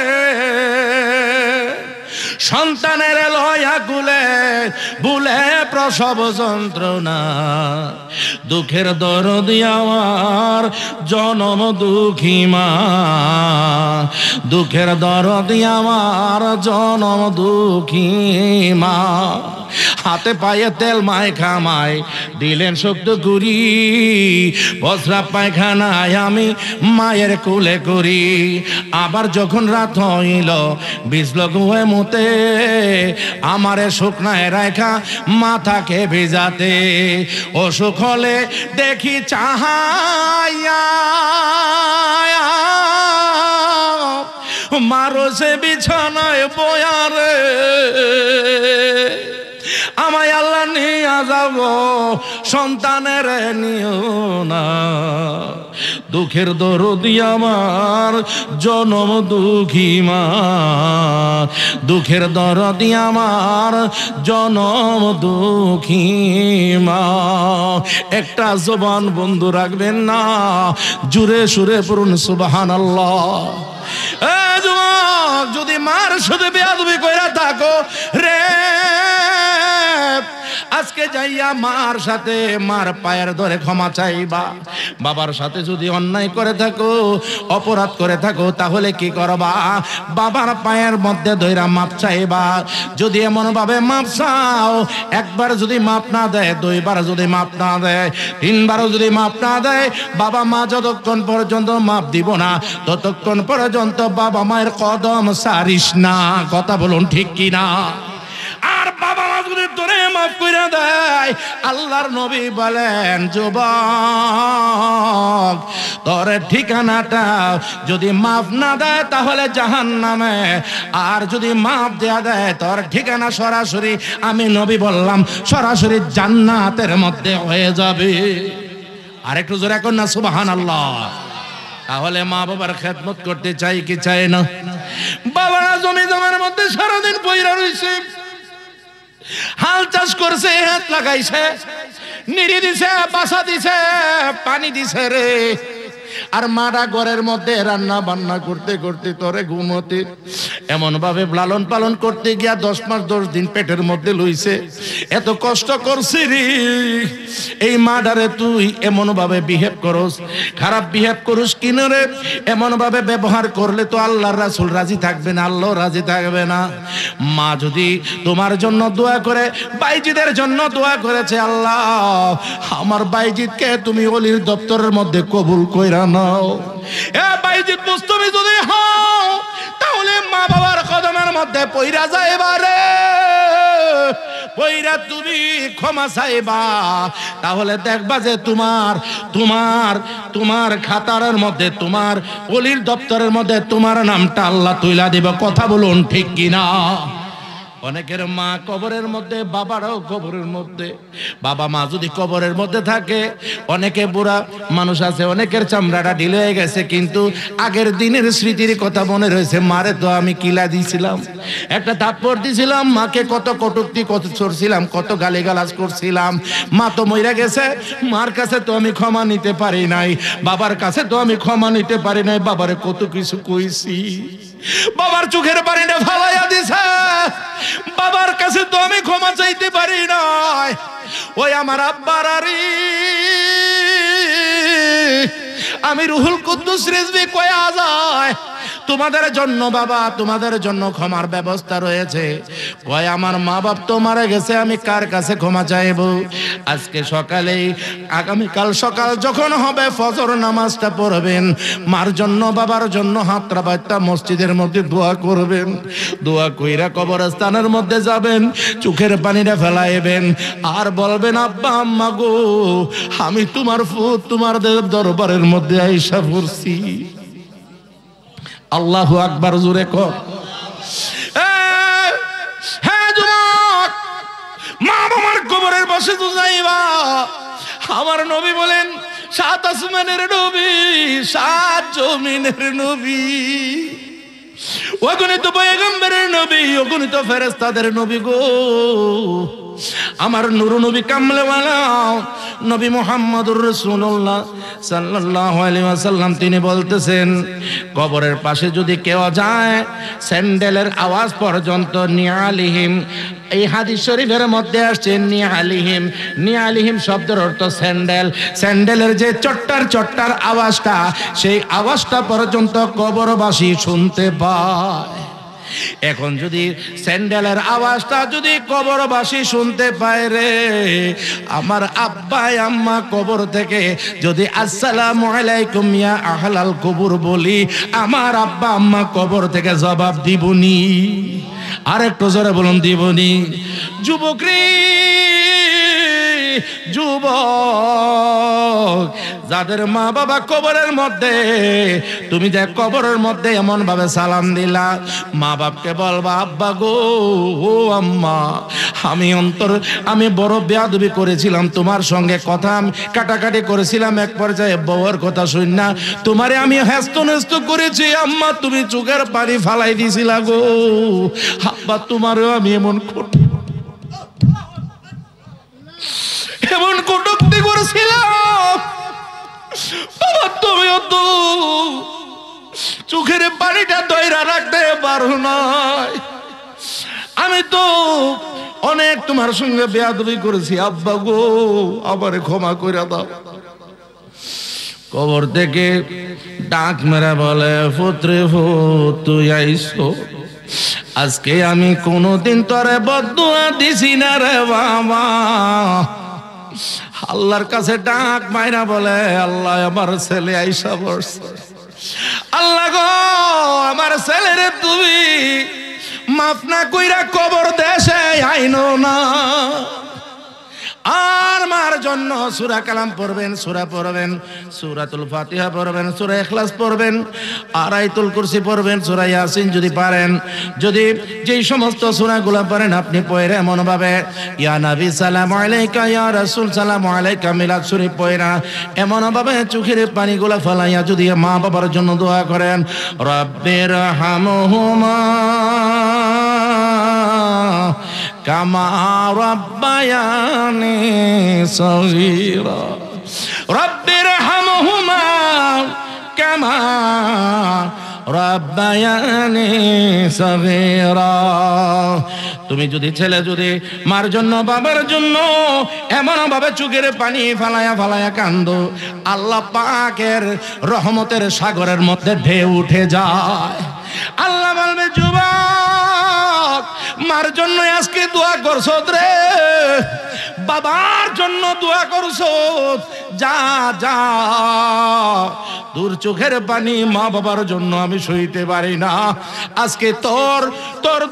সন্তানের লয়া কুলে ভুলে প্রসব যন্ত্রণা, দুঃখের দরদি আমার জনম দুঃখী মা, দুঃখের দরদি আমার জনম দুঃখী মা। হাতে পায়ে তেল মায় খামায় দিলেন শক্ত গুড়ি, প্রস্রাব পায়খানায় আমি মায়ের কোলে করি। আবার যখন রাত হইল বিজল গুয়ে মুতে, আমারে শুকনায় রাখা মাথাকে ভিজাতে, অসুখ হলে দেখি চাহাইয়া মারো সে বিছানায় বয়ারে, আমায় আল্লাহ নিয়ে যাব সন্তানের নিও না, দুঃখের দরদি আমার জনম দুঃখী মা, দুঃখের দরদি আমার জনম দুঃখী মা। একটা জবান বন্ধু রাখবেন না, জুড়ে সুরে পড়ুন সুবহানাল্লাহ। যদি মার সাথে বেয়াদবি কইরা থাকো রে, আজকে যাইয়া মার সাথে মার পায়ের ধরে ক্ষমা চাইবা। বাবার সাথে যদি অন্যায় করে থাকো, অপরাধ করে থাকো, তাহলে কি করবা? বাবার পায়ের মধ্যে ধইরা মাপ চাইবা। যদি এমন ভাবে মাপ চাও, একবার যদি মাপ না দেয়, দুইবার যদি মাপ না দেয়, তিনবারও যদি মাপ না দেয়, বাবা মা যতক্ষণ পর্যন্ত মাপ দিব না, ততক্ষণ পর্যন্ত বাবা মায়ের কদম সারিস না। কথা বলুন ঠিক কি না? আর বাবা মা যদি তোরে মাফ করে দেয়, আল্লাহর নবী বলেন, যুবক তোর ঠিকানাটা যদি মাফ না দেয় তাহলে জাহান্নামে, আর যদি মাফ দেয়া দেয় তোর ঠিকানা সরাসরি, আমি নবী বললাম, সরাসরি জান্নাতের মধ্যে হয়ে যাবে। আর একটু জোরে কর না সুবহানাল্লাহ। তাহলে মা বাবার খেদমত করতে চাই কি চাই না? বাবারা জমি জমার মধ্যে সারাদিন পয়রা রইছে, হাল চাষ করছে, হাত লাগাইছে, নিড়ি দিছে, বাসা দিছে, পানি দিছে রে। আর মারা ঘরের মধ্যে রান্না বান্না করতে করতে তোরে ঘুমোতে এমন ভাবে লালন পালন করতে গিয়া 10 মাস 10 দিন পেটের মধ্যে লইছে, এত কষ্ট করছি রে। এই মাডারে তুই এমন ভাবে বিহেভ করস, খারাপ বিহেভ করস কিন রে? এমন ভাবে ব্যবহার করলে তো আল্লাহর রাসূল রাজি থাকবে না, আল্লাহ রাজি থাকবে না। মা যদি তোমার জন্য দোয়া করে, বাইজিদের জন্য দোয়া করেছে, আল্লাহ আমার বাইজিদকে তুমি ওলির দপ্তরের মধ্যে কবুল কইরা নাও। এ বাইজিদ মুস্তামি যদি হও, তাহলে মা বাবার কদমের মধ্যে পইরা যাইবারে, পইরা তুমি ক্ষমা চাইবা। তাহলে দেখবা যে তোমার তোমার তোমার খাতারের মধ্যে, তোমার ওলির দপ্তরের মধ্যে তোমার নামটা আল্লাহ তুইলা দিবে। কথা বলুন ঠিক কিনা? অনেকের মা কবরের মধ্যে, বাবারাও কবরের মধ্যে। বাবা মা যদি কবরের মধ্যে থাকে, অনেকে বুড়া মানুষ আছে, অনেকের চামড়াটা ঢিলে হয়ে গেছে, কিন্তু আগের দিনের স্মৃতির কথা মনে রয়েছে। মারে তো আমি কিলা দিছিলাম, একটা থাপ্পড় দিছিলাম, মাকে কত কটূক্তি কত ছড়ছিলাম, কত গালিগালাজ করছিলাম। মা তো মইরা গেছে, মার কাছে তো আমি ক্ষমা নিতে পারি নাই, বাবার কাছে তো আমি ক্ষমা নিতে পারি নাই। বাবারে কত কিছু কইছি, বাবার চোখের পানিটা ফালাইয়া দিছে, বাবার কাছে তো আমি ক্ষমা চাইতে পারি নাই। ওই আমার আব্বার আরি, আমি রুহুল কুদ্দুস রিজভী কয়া যায়, তোমাদের জন্য বাবা, তোমাদের জন্য ক্ষমার ব্যবস্থা রয়েছে। কয় আমার মা বাপ তো মারা গেছে, আমি কার কাছে ক্ষমা চাইব? আজকে সকালে, আগামীকাল সকাল যখন হবে, ফজর নামাজটা পড়বেন, মার জন্য বাবার জন্য হাতটা বাট্টা মসজিদের মধ্যে দোয়া করবেন। দোয়া কইরা কবরস্থানের মধ্যে যাবেন, চোখের পানিটা ফেলাইবেন, আর বলবেন, আব্বা আম্মা গো, আমি তোমার ফুত তোমার দরবারের মধ্যে আইসা পড়ছি। আল্লাহু আকবার, জোরে কর। হ্যাঁ যুবক, মা বাবার কবরের পাশে তো যাইবা। আমার নবী বলেন, 7 আসমানের নবী, 7 জমিনের নবী, অগণিত পয়গম্বরের নবী, অগণিত ফেরেশতাদের নবী গো। আমার নূর নবী কামলেওয়ালা নবী মুহাম্মদুর রাসূলুল্লাহ সাল্লাল্লাহু আলাইহি ওয়াসাল্লাম তিনি বলতেছেন, কবরের পাশে যদি কেউ যায়, স্যান্ডেলের আওয়াজ পর্যন্ত নিয়ালিহিম, এই হাদিস শরীফের মধ্যে আসছে নিয়ালিহিম। নিয়ালিহিম শব্দের অর্থ স্যান্ডেল। স্যান্ডেলের যে চট্টার চট্টার আওয়াজটা, সেই আওয়াজটা পর্যন্ত কবরবাসী শুনতে পায়। এখন যদি স্যান্ডেলের আওয়াজটা যদি কবরবাসী শুনতে পায় রে, আমার আব্বা আম্মা কবর থেকে যদি আসসালামু আলাইকুম ইয়া আহলাল কবর বলি, আমার আব্বা আম্মা কবর থেকে জবাব দিবনি। আর একটু জোরে বলুন, দিবনি। যুবক রে, যুবক, যাদের মা বাবা কবরের মধ্যে, তুমি যে কবরের মধ্যে এমন ভাবে সালাম দিলা, মা বাপকে বলবা, আব্বা গো, ও আম্মা, আমি বড় বেয়াদবি করেছিলাম, তোমার সঙ্গে কথা কাটাকাটি করেছিলাম, এক পর্যায়ে বউয়ের কথা শুন না তোমারে আমি হেস্ত নেস্ত করেছি, আম্মা তুমি চোখের পানি ফালাই দিছিলা গো, আব্বা তোমারও আমি এমন কটূক্তি করেছিলাম, বাবা তুমিও তো চোখের পানিটা ধইরা রাখতে পারো নাই, আমি তো অনেক তোমার সঙ্গে বেয়াদবি করেছি, আব্বা গো আমারে ক্ষমা করে দাও। কবর থেকে ডাক মেরা বলে, পুত্রে পুত তুই আইছো, আজকে আমি কোনোদিন তোরে বদদুয়া দিছি না রে বাবা। আল্লাহর কাছে ডাক মাইরা বলে, আল্লাহ আমার ছেলে আইসা বসছে, আল্লাহ গো আমার ছেলেরে তুমি মাফ না কইরা কবর দেশে আইনো না। আর মার জন্য সূরা কালাম পড়বেন, সূরা পড়বেন, সূরাতুল ফাতিহা পড়বেন, সূরা ইখলাস পড়বেন, আর আয়াতুল কুরসি পড়বেন, সূরা ইয়াসিন যদি পারেন। যদি যেই সমস্ত সূরাগুলো পারেন আপনি পড়ে এমন ভাবে ইয়া নবী সালামু আলাইকা, ইয়া রাসূল সালামু আলাইকা মিলাদ শরীফ পড়া এমন ভাবে চোখের পানিগুলো ফেলাইয়া যদি মা বাবার জন্য দোয়া করেন, রব্বির হামহুমা কামা রাব্বায়ানি সগীরা, রব্বির হামহুমা কামা রাব্বায়ানি সগীরা। তুমি যদি ছেলে যদি মার জন্য বাবার জন্য এমন ভাবে চোখের পানি ফালায়া ফালায়া কান্দো, আল্লাহ পাকের রহমতের সাগরের মধ্যে ঢেউ উঠে যায়। আল্লাহ বলবে, যুবক মার জন্য আজকে দোয়া করছো রে, বাবার জন্য দোয়া করছো, যা যা তোর চোখের পানি মা বাবার জন্য আমি সইতে পারি না। আজকে তোর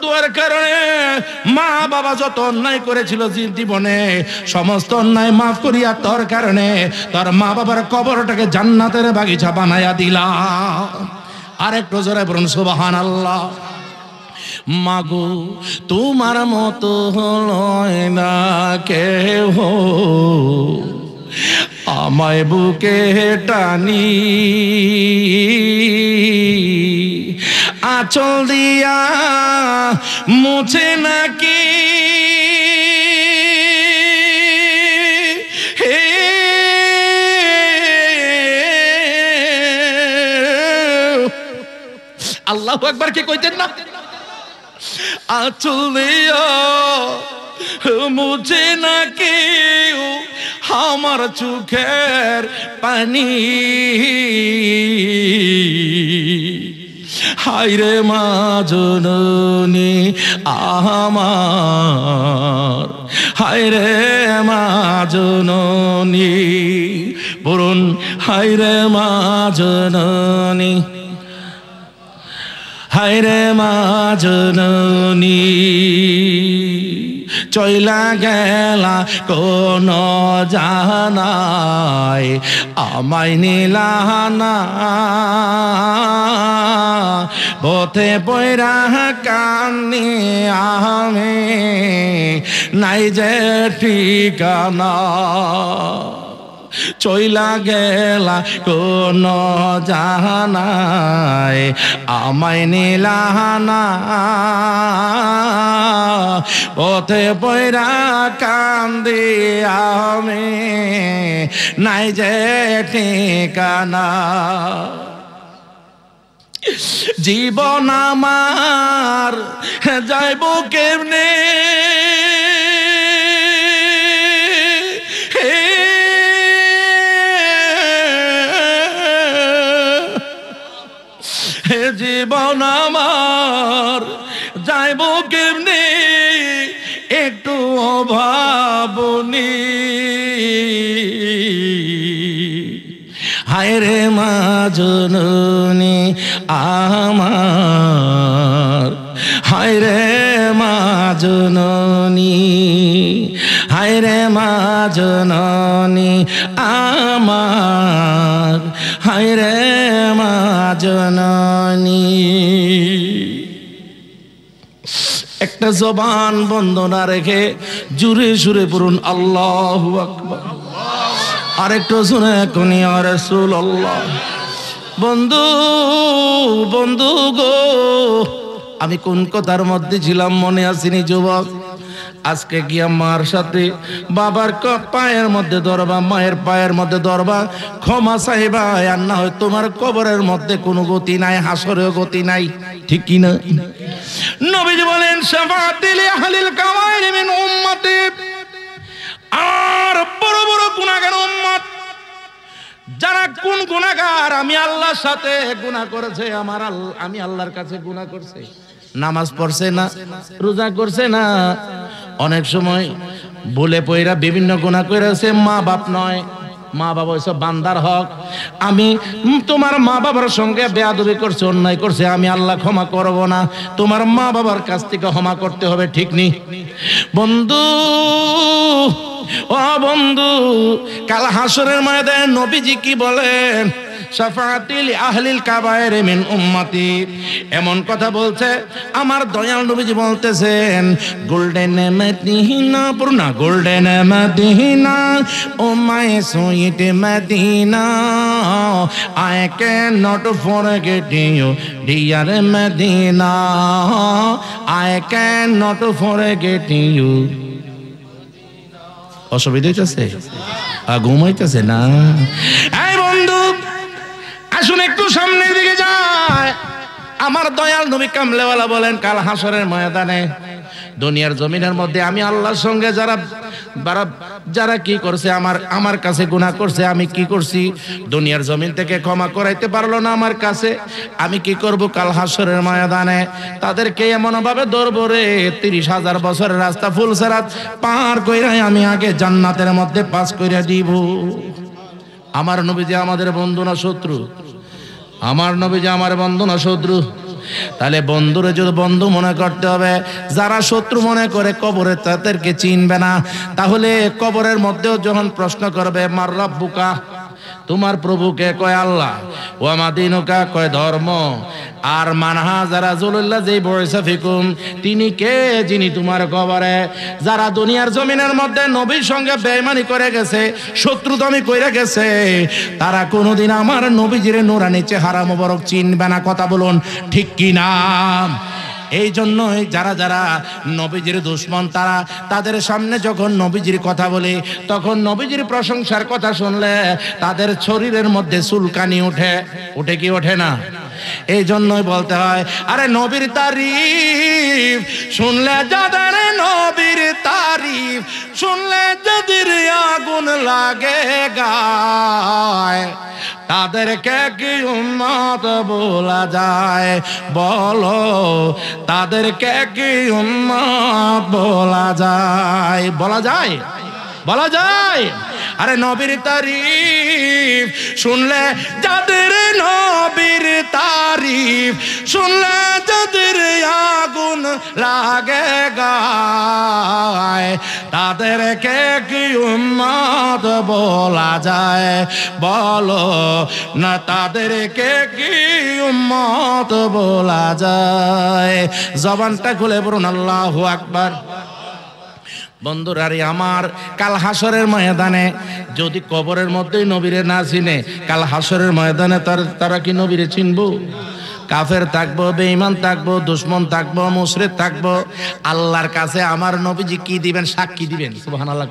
দোয়ার কারণে মা বাবা যত অন্যায় করেছিল জীবনে সমস্ত অন্যায় মাফ করিয়া তোর কারণে তোর মা বাবার কবরটাকে জান্নাতের বাগিচা বানায়া দিলাম। আরেকটু জোরে বলুন সুবহানাল্লাহ। মাগো তোমার মতো হলয় না কেহ, আমায় বুকে টানি আঁচল দিয়া মুছে নাকি আল্লাহু আকবার কে কইতেন না? আঁচল দিয়া মুছে নাকি আমার চোখের পানি, হায়রে মা জননী আমার, হায়রে মা জননী, বলুন হায়রে মা জননী, হায়রে মা জননী। চইলা গেলা কোন জানাই আমায় নিলানা, পথে পয়রা কান্নি আমি নাই যে ঠিকানা। চইলা গেলা কোন জানাই আমায় নিলানা, পথে পয়রা কান্দি আমি নাই যে ঠিকানা। জীবন আমার যাইব কেমনে, জীবন আমার যাইব কেমনে একটু অভাবনি, হায়রে মা জননী আমার, হায়রে মা জননী, হায়রে মা জননী আমার, হায়রে মা জননী। একটা জবান বন্ধ না রেখে জুড়ে সুরে পড়ুন আল্লাহু আকবার। আরেকটু শুনে কোনি ইয়া রাসূলুল্লাহ। বন্ধু বন্ধু গো, আমি কোন কথার মধ্যে ছিলাম মনে আসেনি যুবক? আজকে গিয়া মার সাথে বাবার পায়ের মধ্যে ধরবা, মায়ের পায়ের মধ্যে ধরবা, ক্ষমা চাইবা, আর না হয় তোমার কবরের মধ্যে কোনো গতি নাই, হাসরেও গতি নাই, ঠিক কি না? নবীজি বলেন শাফাআতি লিআহলিল কাবাইর মিন উম্মতি, আর বড় বড় গুনাহগার উম্মত যারা কোন গুনাহগার আমি আল্লাহর সাথে গুনাহ করেছে, আমি আল্লাহর কাছে গুনাহ করছে, নামাজ পড়ছে না, রোজা করছে না, অনেক সময় ভুলে পয়রা বিভিন্ন গুনাহ করেছে, মা বাপ নয়, মা বাবা ওইসব বান্দার হক, আমি তোমার মা বাবার সঙ্গে বেয়াদবি করছে, অন্যায় করছে, আমি আল্লাহ ক্ষমা করব না, তোমার মা বাবার কাছ থেকে ক্ষমা করতে হবে, ঠিক নেই বন্ধু? ও বন্ধু, কাল হাসরের ময়দানে নবীজি কি বলেন? শাফাআতি লিআহলিল কাবায়ের মিন উম্মতি, এমন কথা বলছে আমার দয়াল নবীজি বলতেছেন, গোল্ডেন মদিনা, পুরনা golden Medina, oh my sweet Medina, I can not forget you dear Medina, I can not forget you. অসুবিধা হইতেছে? ঘুমাইতেছে না? এই বন্ধু আসুন একটু সামনের দিকে যায়। আমার দয়াল নবী কামলেওয়ালা বলেন, কাল হাসরের ময়দানে দুনিয়ার জমিনের মধ্যে আমি আল্লাহর সঙ্গে যারা কি করছে, আমার কাছে গুনাহ করছে, আমি কি করছি, দুনিয়ার জমিন থেকে ক্ষমা করাইতে পারলো না আমার কাছে, আমি কি করব? কাল হাসরের ময়দানে তাদেরকে এমন ভাবে ধরবো রে, 30,000 বছরের রাস্তা ফুলসেরাত পার কইরা আমি আগে জান্নাতের মধ্যে পাস কইরা দিব। আমার নবীজি আমাদের বন্ধু না শত্রু? আমার নবীজি আমার বন্ধু না শত্রু? তাহলে বন্ধুরে যদি বন্ধু মনে করতে হবে, যারা শত্রু মনে করে কবরে তাদেরকে চিনবে না, তাহলে কবরের মধ্যেও যখন প্রশ্ন করবে মার রাব্বুকা, তোমার প্রভুকে, কয় আল্লাহ, ও মাদিনুকা, কয় ধর্ম, আর মানহা যারা জুলুল্লাহ যেই বয়সা ফিকুম, তিনি কে যিনি তোমার কবরে? যারা দুনিয়ার জমিনের মধ্যে নবীর সঙ্গে বেঈমানি করে গেছে, শত্রুতামি করে গেছে, তারা কোনোদিন আমার নবীজির নূরানি চেহারা মোবারক চিনবে না। কথা বলুন ঠিক কি না? এই জন্যই যারা যারা নবীজির দুশমন, তাদের সামনে যখন নবীজির কথা বলে, তখন নবীজির প্রশংসার কথা শুনলে তাদের শরীরের মধ্যে চুলকানি উঠে কি ওঠে না? এই জন্যই বলতে হয়, আরে নবীর তারিফ শুনলে যাদের, নবীর তারিফ শুনলে যাদের আগুন লাগে গায়, তাদেরকে কি উম্মত বলা যায়? বলো, তাদেরকে কি উম্মত বলা যায়? বলা যায়? বলা যায়? আরে নবীর তারিফ শুনলে যাদের, নবীর তারিফ শুনলে যাদের আগুন লাগে গায়, তাদেরকে কি উম্মত বলা যায়? বলো না, তাদেরকে কি উম্মত বলা যায়? জবানটা খুলে বলুন আল্লাহু আকবার। বন্ধুরা রে আমার, কাল হাসরের ময়দানে যদি কবরের মধ্যেই নবীরে না চিনে, কাল হাসরের ময়দানে তারা কি নবীরে চিনবো? কাফের থাকবো, বেঈমান থাকবো, দুশমন থাকবো, মুশরিক থাকবো, আল্লাহর কাছে আমার নবীজি কি দিবেন? সাক্ষী দিবেন। সুবহানাল্লাহ।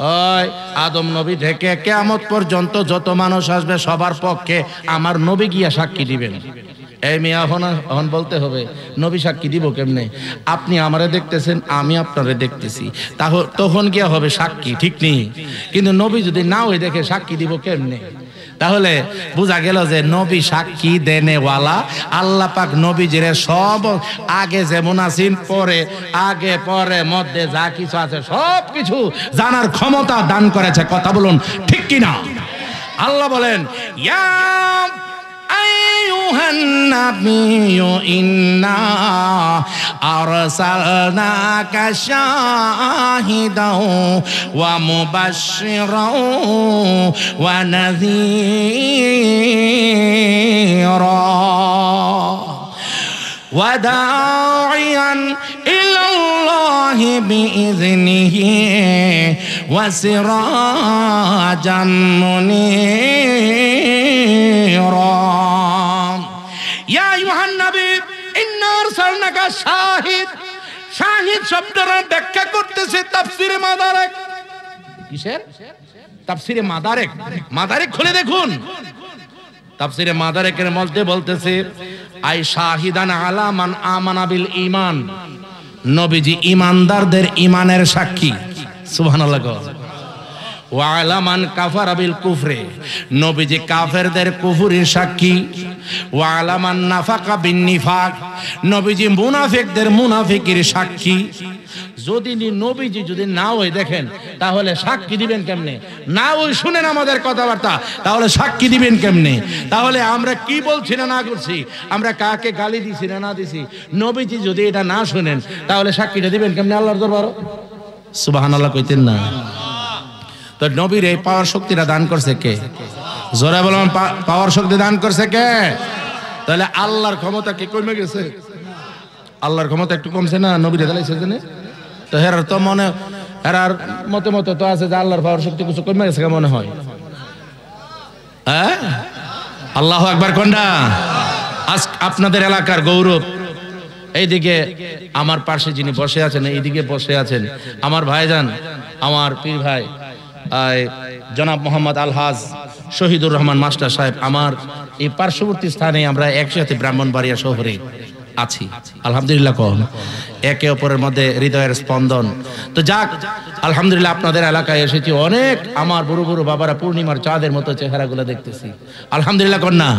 ওই আদম নবী থেকে কিয়ামত পর্যন্ত যত মানুষ আসবে সবার পক্ষে আমার নবী গিয়া সাক্ষী দিবেন। এই মেয়ে এখন বলতে হবে, নবী সাক্ষী দিব কেমনে? আপনি আমারে দেখতেছেন, আমি আপনারে দেখতেছি, তখন গিয়া হবে সাক্ষী, ঠিক নেই? কিন্তু নবী যদি না ওই দেখে সাক্ষী দিব কেমনে? তাহলে বোঝা গেল যে নবী সাক্ষী দেনেওয়ালা। আল্লাহ পাক নবীজিরে সব আগে যেমন আছেন, পরে আগে পরে মধ্যে যা কিছু আছে সব কিছু জানার ক্ষমতা দান করেছে। কথা বলুন ঠিক কিনা? আল্লাহ বলেন, ইয়া আইয়ুহান নাবিয়্যু ইন্না আরসালনাকা শাহিদাও ওয়া মুবাশশিরাও ওয়া নাযীরা ওয়া দাঈয়ান ইলাল্লাহি বিইযনিহি ওয়া সিরাজাম মুনীরা। ইয়া আইয়ুহান নবী ইন্না আরসালনাকা শাহিদ। শাহিদ শব্দটা ব্যাখ্যা করতেছে তাফসীরে মাদারিক। কিসের? তাফসীরে মাদারিক। মাদারিক খুলে দেখুন, তাফসীরে মাদারিকের মধ্যে বলতেছে, আই শাহিদান আলা মান আমানা বিল ঈমান। নবীজি ইমানদারদের ইমানের সাক্ষী। সুবহানাল্লাহ। ওয়ালামান কাফারা বিল কুফরে, নবীজি কাফেরদের কুফরের সাক্ষী। ওয়ালামান নাফাকা বিন নিফাক, নবীজি মুনাফিকদের মুনাফিকের সাক্ষী। যদি নবীজি যদি না ওই দেখেন তাহলে সাক্ষী দিবেন কেমনে? না ওই শুনেন আমাদের কথাবার্তা তাহলে সাক্ষী দিবেন কেমনে? তাহলে আমরা কি বলছি না না করছি, আমরা কাকে গালি দিছি না না দিছি, নবীজি যদি এটা না শুনেন তাহলে সাক্ষীটা দিবেন কেমনে আল্লাহর দরবারে? সুবহানাল্লাহ কইতেন না? তো নবীর এই পাওয়ার শক্তিটা দান করছে কে? জোরে বলুন, পাওয়ার শক্তি দান করছে কে? তাহলে আল্লাহর ক্ষমতা কি কমে গেছে? আল্লাহর ক্ষমতা একটু কমছে না নবীর দালাইছে জেনে? তো হেরার তো মনে, হেরার মতে মতে তো আছে যে আল্লাহর পাওয়ার শক্তি কিছু কমে গেছে মনে হয়। হ্যাঁ, আল্লাহু আকবার কোনটা? আজ আপনাদের এলাকার গৌরব। এইদিকে আমার পাশে যিনি বসে আছেন, এইদিকে বসে আছেন আমার ভাইজান, আমার পীর ভাই জনাব মোহাম্মদ আলহাজ শহীদুর রহমান মাস্টার সাহেব। আমার এই পার্শ্ববর্তী স্থানে আমরা একসাথে ব্রাহ্মণবাড়িয়া শহরে আছি আলহামদুলিল্লাহ। কখন একে অপরের মধ্যে হৃদয়ের স্পন্দন। তো যাক আলহামদুলিল্লাহ, আপনাদের এলাকায় এসেছি, অনেক আমার বড় বড় বাবারা পূর্ণিমার চাঁদের মতো চেহারাগুলো দেখতেছি আলহামদুলিল্লাহ কন্যা।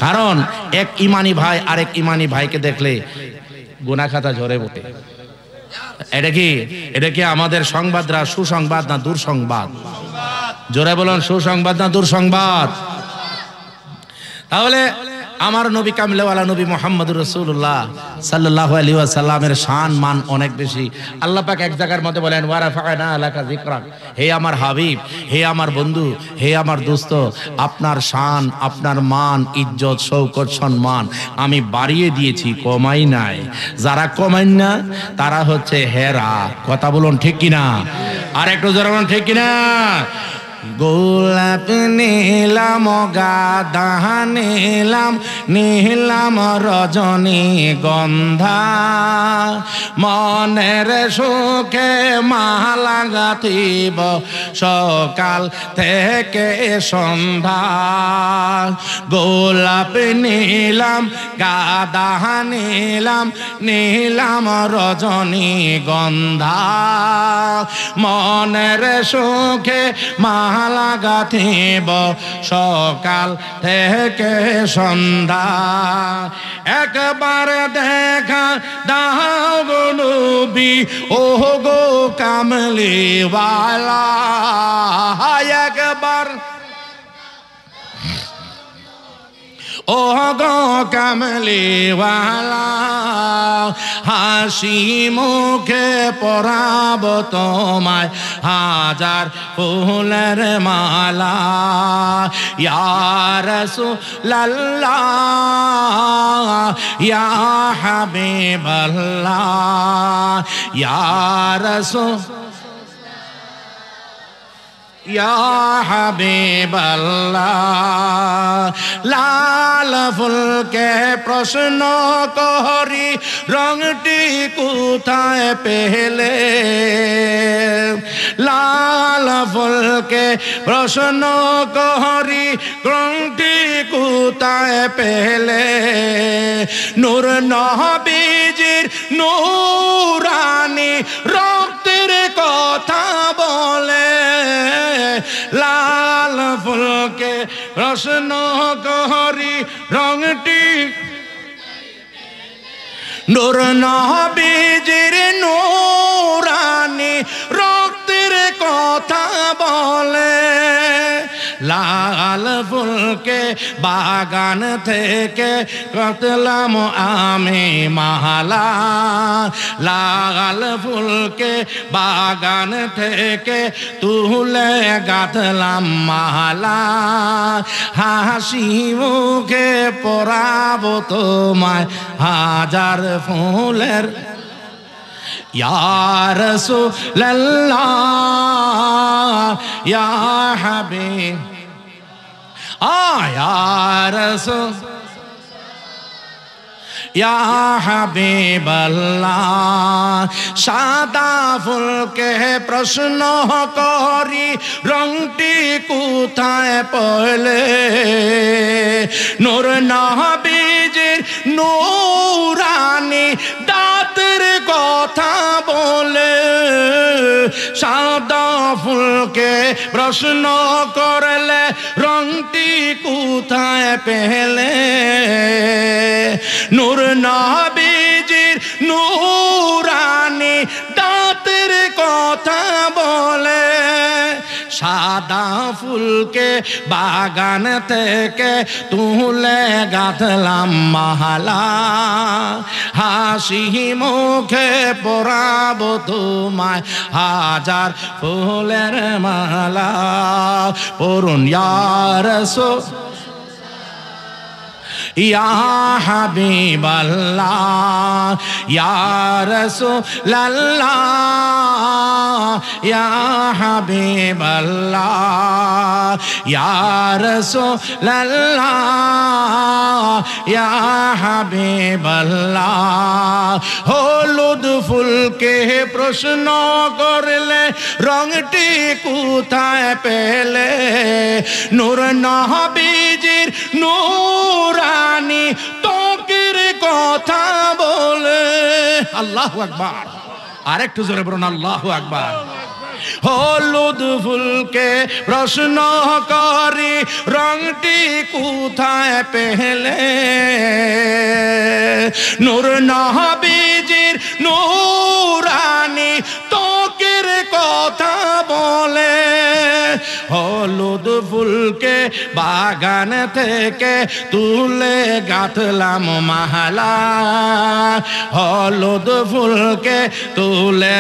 কারণ এক ইমানি ভাই আরেক ইমানি ভাইকে দেখলে গুনাহ খাতা ঝরে ওঠে। এটা কি আমাদের সংবাদরা সুসংবাদ না দুঃসংবাদ? জোরে বলুন, সুসংবাদ না দুঃসংবাদ? তাহলে আমার নবী কামলেওয়ালা নবী মুহাম্মদুর রাসূলুল্লাহ সাল্লাল্লাহু আলাইহি ওয়াসাল্লামের শান মান অনেক বেশি। আল্লাহ পাক এক জায়গার মধ্যে বলেন ওয়া রাফা'না লাকা যিকরাক, হে আমার হাবিব, হে আমার বন্ধু, হে আমার দোস্ত, আপনার শান, আপনার মান, ইজ্জত, শৌকত, সম্মান আমি বাড়িয়ে দিয়েছি, কমাই নাই। যারা কমাই না তারা হচ্ছে হেরা। কথা বলুন ঠিক কিনা? আর একটু জোরে বলুন ঠিক কিনা? গোলাপ নীলাম গাঁদা নীলাম, নীলাম রজনী গন্ধা, মনের সুখে মালা গাঁথিব সকাল থেকে সন্ধ্যা। গোলাপ নীলাম গাঁদা নীলাম, নীলাম রজনী গন্ধা, মনের সুখে মালা গাঁথিব সকাল থেকে সন্ধ্যা। একবার দেখা দাও গো নবী, ও গো কামলিওয়ালা, একবার ও গো কামলিওয়ালা, হাসি মুখে পরাব তোমায় হাজার ফুলের মালা। ইয়া রাসূলুল্লাহ ইয়া হাবিবাল্লাহ, ইয়া রাসূল ইয়া হাবিবাল্লাহ। লাল ফুলকে প্রশ্ন করি রংটি কোথায় পেলে, লাল ফুলকে প্রশ্ন করি রংটি কোথায় পেলে, নূর নবীজির নূরানি রক্তের কথা বলে, লাল ফুলকে প্রশ্ন করি রংটি, নূর নবীজির নূরানি রক্তের কথা বলে, লাল ফুলকে বাগান থেকে কাটলাম আমি মালা, লাল ফুলকে বাগান থেকে তুলে গাঁথলাম মালা, হাসি মুখে পরাবো তোমায় হাজার ফুলের। ইয়া রাসূলুল্লাহ ইয়া হাবিব, ইয়া রাসূল ইয়া হাবিবাল্লাহ। সাদা ফুলকে প্রশ্ন করি রংটি কোথায় পেলে, নূর নবীজির নূরানি দাঁতের কথা কথা বলে সাদা ফুলকে প্রশ্ন করলে রংটি কোথায় পেলে নূর নবীজির নূরানি দাঁতের কথা বলে সাদা ফুলকে বাগান থেকে তুলে গাঁথলাম মালা হাসি মুখে পরাবো তোমায় হাজার ফুলের মালা পড়ুন ইয়া রাসূল ইয়া হাবিবাল্লাহ ইয়া রাসূলাল্লাহ ইয়া হাবিবাল্লাহ ইয়া রাসূলাল্লাহ ইয়া হাবিবাল্লাহ হলুদ ফুলকে প্রশ্ন করলে রংটি কোথায় পেলে নূর নবীজির নূরানি ত্বকের কথা বলে আল্লাহু আকবার আরেকটু জোরে বলুন আল্লাহু আকবার হলুদ ফুলকে প্রশ্ন করি রংটি কোথায় পেলে নূর নবীজির নূরানি ত্বকের কথা বলে হলুদ ফুলকে বাগান থেকে তুলে গাঁথলাম মালা হলুদ ফুলকে তুলে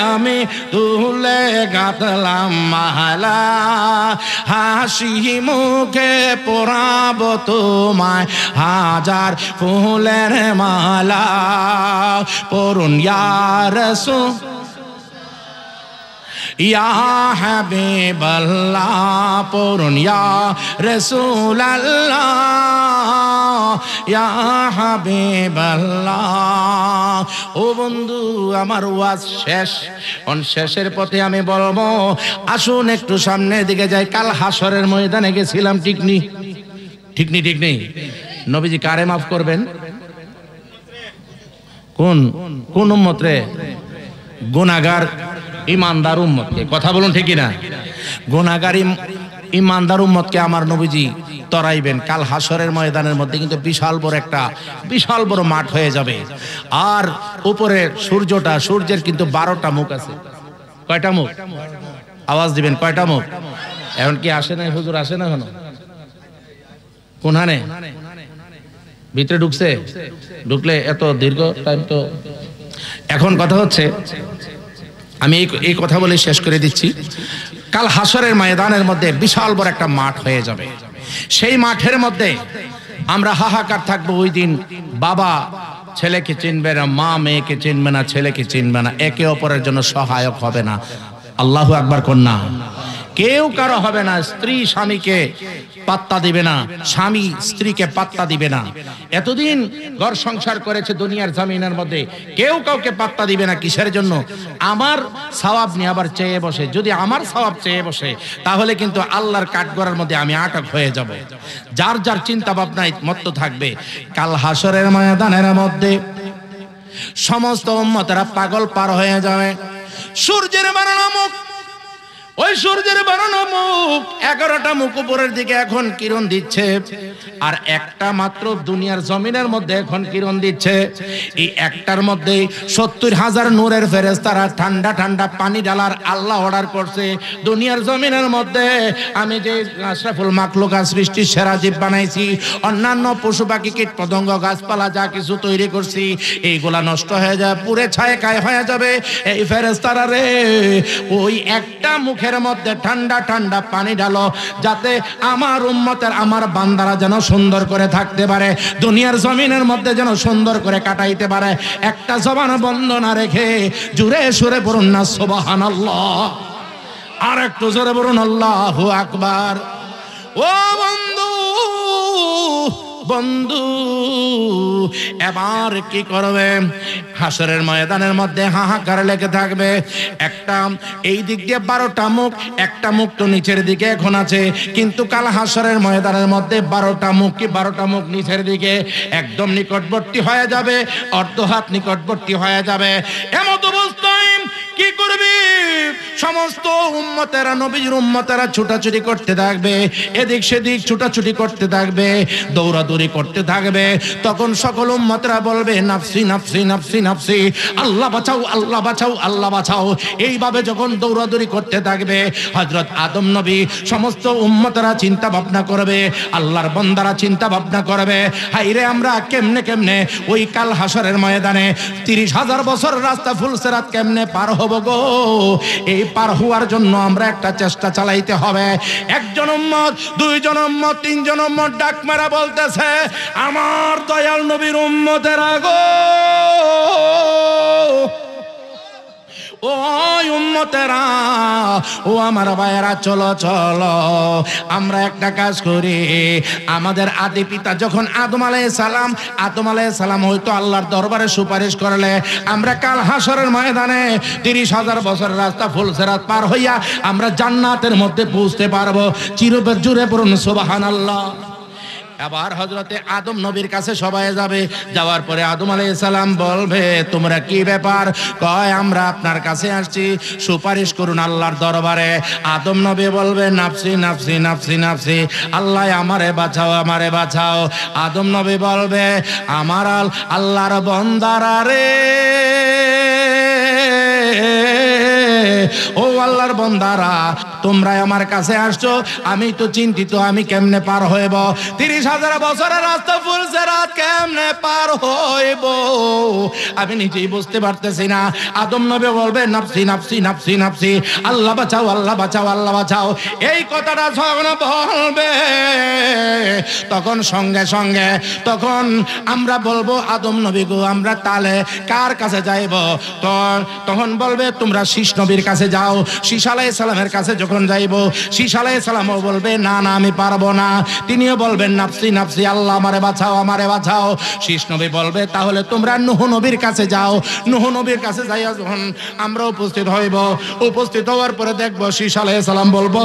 আমি তুলে গাঁথলাম মালা হাসি মুখে পরাবো তোমায় হাজার ফুলের মালা পড়ুন ইয়া রাসূল ইয়া হাবিবাল্লাহ পড়ুন ইয়া রাসূলাল্লাহ ইয়া হাবিবাল্লাহ ও বন্ধু আমার ওয়াজ শেষ শেষের পথে আমি বলবো আসুন একটু সামনের দিকে যাই কাল হাসরের ময়দানে গেছিলাম ঠিক নেই নবীজি কারে মাফ করবেন কোন উম্মত রে গুনাহগার ইমানদার উম্মতকে কথা বলুন ঠিক না গুনাহগার ইমানদার উম্মতকে আমার নবীজি তরাইবেন কাল হাসরের ময়দানের মধ্যে কিন্তু বিশাল বড় মাঠ হয়ে যাবে আর উপরে সূর্যের কিন্তু 12টা মুখ আছে কয়টা মুখ আওয়াজ দিবেন কয়টা মুখ এখন কি আসে না হুজুর আসে না এখনো কোনখানে ভিতরে ঢুকলে এত দীর্ঘ টাইম তো এখন কথা হচ্ছে আমি এই কথা বলে শেষ করে দিচ্ছি কাল হাসরের ময়দানের মধ্যে বিশাল বড় একটা মাঠ হয়ে যাবে সেই মাঠের মধ্যে আমরা হাহাকার থাকবো ওই দিন বাবা ছেলেকে চিনবে না মা মেয়েকে চিনবে না ছেলেকে চিনবে না একে অপরের জন্য সহায়ক হবে না আল্লাহু আকবার কন্যা কেউ কারো হবে না স্ত্রী স্বামীকে পাত্তা দিবে না স্বামী স্ত্রীকে পাত্তা দিবে না এতদিন ঘর সংসার করেছে দুনিয়ার জমিনের মধ্যে কেউ কাউকে পাত্তা দিবে না কিসের জন্য আমার সওয়াব নিয়ে আবার চেয়ে বসে যদি আমার সওয়াব চেয়ে বসে তাহলে কিন্তু আল্লাহর কাঠগড়ার মধ্যে আমি আটক হয়ে যাব যার যার চিন্তা ভাবনায় মত্ত থাকবে কাল হাসরের ময়দানের মধ্যে সমস্ত উম্মতেরা পাগল পার হয়ে যাবে সূর্যের 12টা মুখ ওই সূর্যের 12টা মুখ 11টা মুখ উপরের দিকে এখন কিরণ দিচ্ছে আর একটা মাত্র দুনিয়ার জমিনের মধ্যে এখন কিরণ দিচ্ছে এই একটার মধ্যে 70,000 নূরের ফেরেশতারা ঠান্ডা ঠান্ডা পানি ঢালার আল্লাহ অর্ডার করছে দুনিয়ার জমিনের মধ্যে আমি যে আশরাফুল মাখলুক সৃষ্টির সেরা জীব বানাইছি অন্যান্য পশু পাখি কীট পতঙ্গ গাছপালা যা কিছু তৈরি করছি এইগুলা নষ্ট হয়ে যায় পুড়ে ছায় কায় হয়ে যাবে এই ফেরেশতারা রে ওই একটা মুখের মধ্যে ঠান্ডা ঠান্ডা পানি ঢালো যাতে আমার উম্মতের আমার বান্দারা যেন সুন্দর করে থাকতে পারে দুনিয়ার জমিনের মধ্যে যেন সুন্দর করে কাটাইতে পারে একটা জবান বন্ধ না রেখে জোরে সুরে বলুন না সুবহানাল্লাহ আর একটু জোরে বলুন আল্লাহু আকবার ও বন্ধু বন্ধু এবার কি করবে? হাসরের ময়দানের মধ্যে হাহাকার লেগে থাকবে। একটা এই দিক দিয়ে 12টা মুখ, একটা মুখ তো নিচের দিকে এখন আছে, কিন্তু কাল হাসরের ময়দানের মধ্যে 12টা মুখ কি 12টা মুখ নিচের দিকে একদম নিকটবর্তী হয়ে যাবে, অর্ধ হাত নিকটবর্তী হয়ে যাবে। এমত অবস্থায় কি করবে? সমস্ত উম্মতেরা, নবীর উম্মতেরা ছুটাছুটি করতে থাকবে, এদিক সেদিক ছুটাছুটি করতে থাকবে, দৌড়াদৌড়ি করতে থাকবে। তখন সকল উম্মতেরা বলবে নাফসি নাফসি নাফসি নাফসি, আল্লাহ বাঁচাও আল্লাহ বাঁচাও আল্লাহ বাঁচাও। এইভাবে যখন দৌড়াদৌড়ি করতে থাকবে, হযরত আদম নবী সমস্ত উম্মতেরা চিন্তা ভাবনা করবে, আল্লাহর বান্দারা চিন্তা ভাবনা করবে, হাইরে আমরা কেমনে কেমনে ওই কাল হাসরের ময়দানে 30,000 বছর রাস্তা ফুলসিরাত কেমনে পার হব গো? এই পার হওয়ার জন্য আমরা একটা চেষ্টা চালাইতে হবে। একজন উম্মত, দুইজন উম্মত, তিনজন উম্মত ডাক মারা বলতেছে, আমার দয়াল নবীর উম্মতেরা গো, ও উম্মতেরা, ও আমার ভাইয়েরা, চলো চলো আমরা একটা কাজ করি। আমাদের আদি পিতা যখন আদম আলাইহিস সালাম হয়তো আল্লাহর দরবারে সুপারিশ করলে আমরা কাল হাসরের ময়দানে 30,000 বছর রাস্তা ফুলসিরাত পার হইয়া আমরা জান্নাতের মধ্যে পৌঁছতে পারবো। চিরবের জুড়ে পড়ুন সুবহানাল্লাহ। আবার হযরতে আদম নবীর কাছে সবাই যাবে, যাওয়ার পরে আদম আলাইহিস সালাম বলবে, তোমরা কি ব্যাপার? কয় আমরা আপনার কাছে আসছি, সুপারিশ করুন আল্লাহর দরবারে। আদম নবী বলবে নাফসি নাফসি নাফসি নাফসি, আল্লাহ আমারে বাঁচাও আমারে বাঁচাও। আদম নবী বলবে, আমার আল্লাহর বান্দারা রে, ও আল্লাহর বান্দারা, তোমরা আমার কাছে আসছো, আমি তো চিন্তিত আমি কেমনে পার হইব, 30,000 বছরের রাস্তা ফুলসিরাত কেমনে পার হইব আমি নিজেই বুঝতে পারতেছি না। আদম নবী বলবে নাফসি নাফসি নাফসি নাফসি, আল্লাহ বাঁচাও আল্লাহ বাঁচাও আল্লাহ বাঁচাও। এই কথাটা যখন বলবে তখন সঙ্গে সঙ্গে তখন আমরা বলবো, আদম নবী গো আমরা তাহলে কার কাছে যাইব? তখন বলবে তোমরা শীষ নবীর কাছে যাও। শীষ আলাইহিস সালামের কাছে যখন যাইব, শীষ আলাইহিস সালামও বলবে না না আমি পারবো না। তিনিও বলবেন নাফসি নাফসি, আল্লাহ আমারে বাঁচাও আমারে বাঁচাও। শীষ নবী বলবে তাহলে তোমরা নূহ নবীর কাছে যাও। নূহ নবীর কাছে যাইয়া যখন আমরা উপস্থিত হইব, উপস্থিত হওয়ার পরে দেখবো শীষ আলাইহিস সালাম বলবো,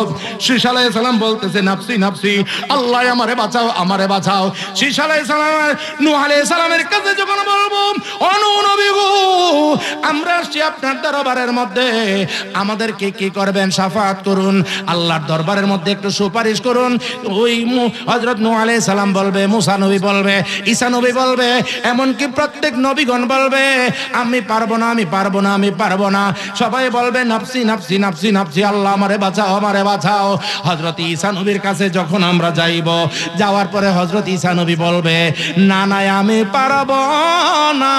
শীষ আলাইহিস সালাম বলতেছে নাফসি নাফসি, আল্লাহ আমারে বাঁচাও আমারে বাঁচাও। শীষ আলাইহিস সালাম নূহ আলাইহিস সালামের কাছে যখন বলবো, ও নূহ নবী গো আমরা আসছি আপনার দরবারের মধ্যে, আমাদেরকে কি করবেন? শাফাআত করুন, আল্লাহর দরবারের মধ্যে একটু সুপারিশ করুন। ওই হযরত নূহ আলাইহিস সালাম বলবে, মুসা নবী বলবে, ঈসা নবী বলবে, এমনকি প্রত্যেক নবীগণ বলবে আমি পারবো না আমি পারবো না আমি পারবো না। সবাই বলবে নাফসি নাফসি নাফসি নাফসি, আল্লাহ আমারে বাঁচাও আমারে বাঁচাও। হযরত ঈসা নবীর কাছে যখন আমরা যাইব, যাওয়ার পরে হযরত ঈসা নবী বলবে না না আমি পারবো না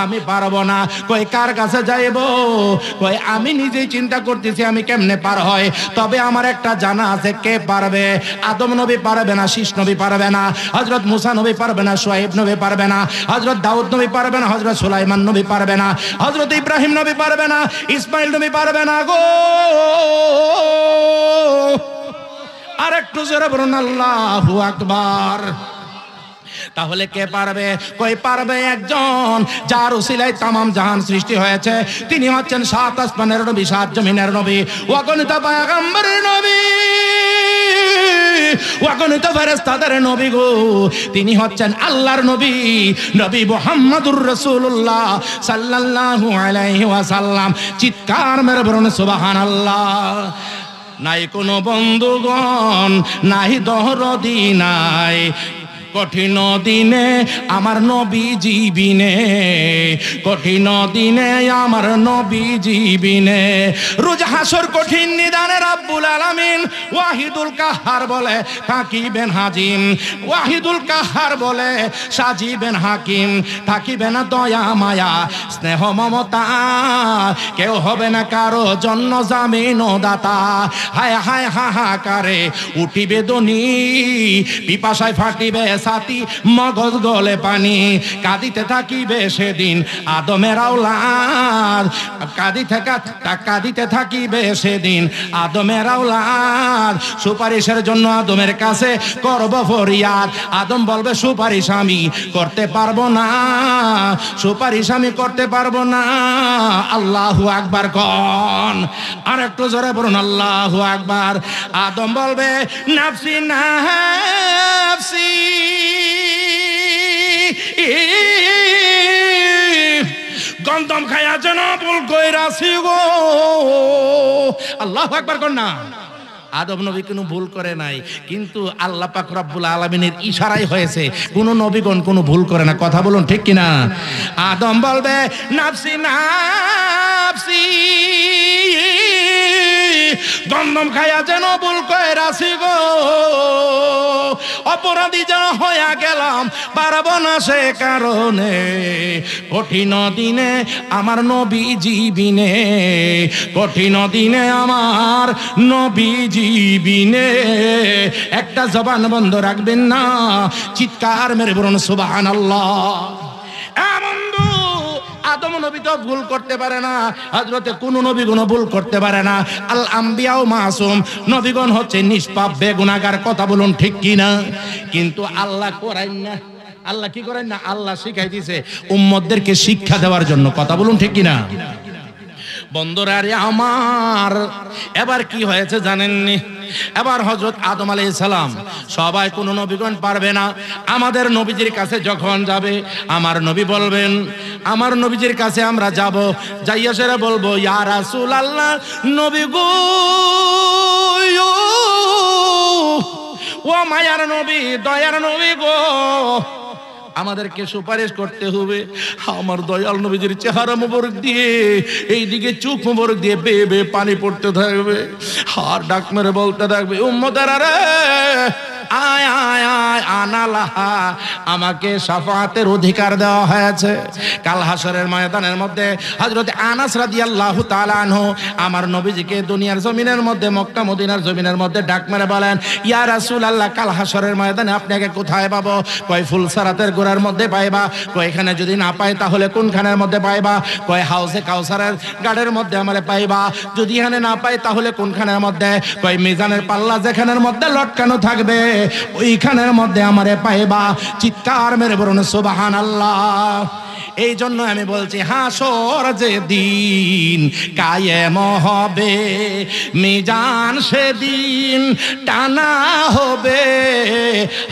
আমি পারবো না। কই কার কাছে যাইব? কই আমি নিজেই চিন্তা করতেছি আমি কেমনে পার হয়, তবে আমার একটা জানা আছে কে পারবে। আদম নবী পারবে না, শীষ নবী পারবে না, হযরত মুসা নবী পারবে না, শুআয়ব নবী পারবে না, হযরত দাউদ নবী পারবে না, হযরত সুলাইমান নবী পারবে না, হযরত ইব্রাহিম নবী পারবে না, ইসমাইল নবী পারবে না গো। আর একটু জোরে বলুন আল্লাহু আকবার। তাহলে কে পারবে? কই পারবে একজন যার উসিলায় তামাম জাহান সৃষ্টি হয়েছে, তিনি হচ্ছেন 7 আসমানের নবী 7 জমিনের নবী, অগণিত পয়গম্বরের নবী, অগণিত ফেরেশতাদের নবী গো। তিনি হচ্ছেন আল্লাহর নবী, নবী মুহাম্মদুর রাসূলুল্লাহ সাল্লাল্লাহু আলাইহি ওয়াসাল্লাম। চিৎকার মেরে বলুন সুবহানাল্লাহ। নাই কোনো বন্ধুগণ, নাই দরদি নাই, কঠিন দিনে আমার নবীজি বিনে, কঠিন দিনে আমার নবীজি বিনে। রোজ হাসর কঠিন নিদানে রাব্বুল আলামিন ওয়াহিদুল কাহার বলে থাকিবেন হাজিম, ওয়াহিদুল কাহার বলে সাজিবেন হাকিম। থাকিবে না দয়া মায়া স্নেহ মমতা, কেউ হবে না কারো জন্য জামিন ও দাতা। হায় হায় হাহাকারে উঠিবে দনি, পিপাসায় ফাটিবে ছাতি মগজ গলে পানি কাঁদিতে থাকিবে সেদিন আদমের আওলাদ কাঁদিতে থাকিবে সেদিন আদমের আওলাদ সুপারিশের জন্য আদমের কাছে করব ফরিয়াদ আদম বলবে সুপারিশ আমি করতে পারবো না সুপারিশ আমি করতে পারবো না আল্লাহু আকবার কোন আর একটু জোরে বলুন আল্লাহু আকবার আদম বলবে নাফসি নাফসি গন্ধম খায়া যেন ভুল কইরাছি গো আল্লাহু আকবার কোন না আদম নবী কোনো ভুল করে নাই কিন্তু আল্লাহ পাক রব্বুল আলামিনের ইশারাই হয়েছে কোন নবীগণ কোনো ভুল করে না কথা বলুন ঠিক কিনা আদম বলবে নাফসি নাফসি গন্ধম খায়া যেন ভুল কইরাছি গো অপরাধী যা হইয়া গেলাম পারবো না সে কারণে কঠিন দিনে আমার নবীজি বিনে কঠিন দিনে আমার নবীজি বিনে একটা জবান বন্ধ রাখবেন না চিৎকার মেরে বলুন সুবহানাল্লাহ বন্ধু আদম নবী তো ভুল করতে পারে না হযরতে কোন নবীগণ ভুল করতে পারে না আল আম্বিয়াও মাসুম নবীগণ হচ্ছে নিষ্পাপ বেগুনাহগার কথা বলুন ঠিক কি না কিন্তু আল্লাহ করেন না আল্লাহ কি করেন না আল্লাহ শিখাই দিয়েছে উম্মতদেরকে শিক্ষা দেওয়ার জন্য কথা বলুন ঠিক কি না বন্ধুরা রে আমার এবার কি হয়েছে জানেননি এবার হযরত আদম আলাইহিস সালাম সবাই কোন নবীগণ পারবে না আমাদের নবীজির কাছে যখন যাবে আমার নবী বলবেন আমার নবীজির কাছে আমরা যাব যাইয়া সেরা বলবো ইয়া রাসূলুল্লাহ নবী গো ও মায়ার নবী দয়ার নবী গো আমাদেরকে সুপারিশ করতে হবে আমার দয়াল নবীজির চেহারা মোবারক দিয়ে এইদিকে চোখ মোবারক দিয়ে বেয়ে বেয়ে পানি পড়তে থাকবে আর ডাক মেরে বলতে থাকবে উম্মতেরা রে আয় আয় আয় আনালাহা আমাকে শাফাআতের অধিকার দেওয়া হয়েছে কাল হাসরের ময়দানের মধ্যে হযরত আনাস রাদিয়াল্লাহু তাআলা আনহু আমার নবীজিকে দুনিয়ার জমিনের মধ্যে মক্কা মদিনার জমিনের মধ্যে ডাক মেরে বলেন ইয়া রাসূলুল্লাহ কাল হাসরের ময়দানে আপনাকে কোথায় পাবো কয় ফুলসারাতের গোড়ার মধ্যে পাইবা কয় এখানে যদি না পাই তাহলে কোনখানের মধ্যে পাইবা কয় হাউজে কাউসারের গাড়ের মধ্যে আমারে পাইবা যদি এখানে না পাই তাহলে কোনখানের মধ্যে কয় মিজানের পাল্লা যেখানের মধ্যে লটকানো থাকবে ওইখানের মধ্যে আমারে পাইবা চিৎকার মেরে বলুন সুবহানাল্লাহ এই জন্য আমি বলছি হাসর যে দিন কায়েম হবে মিজান সেদিন টানা হবে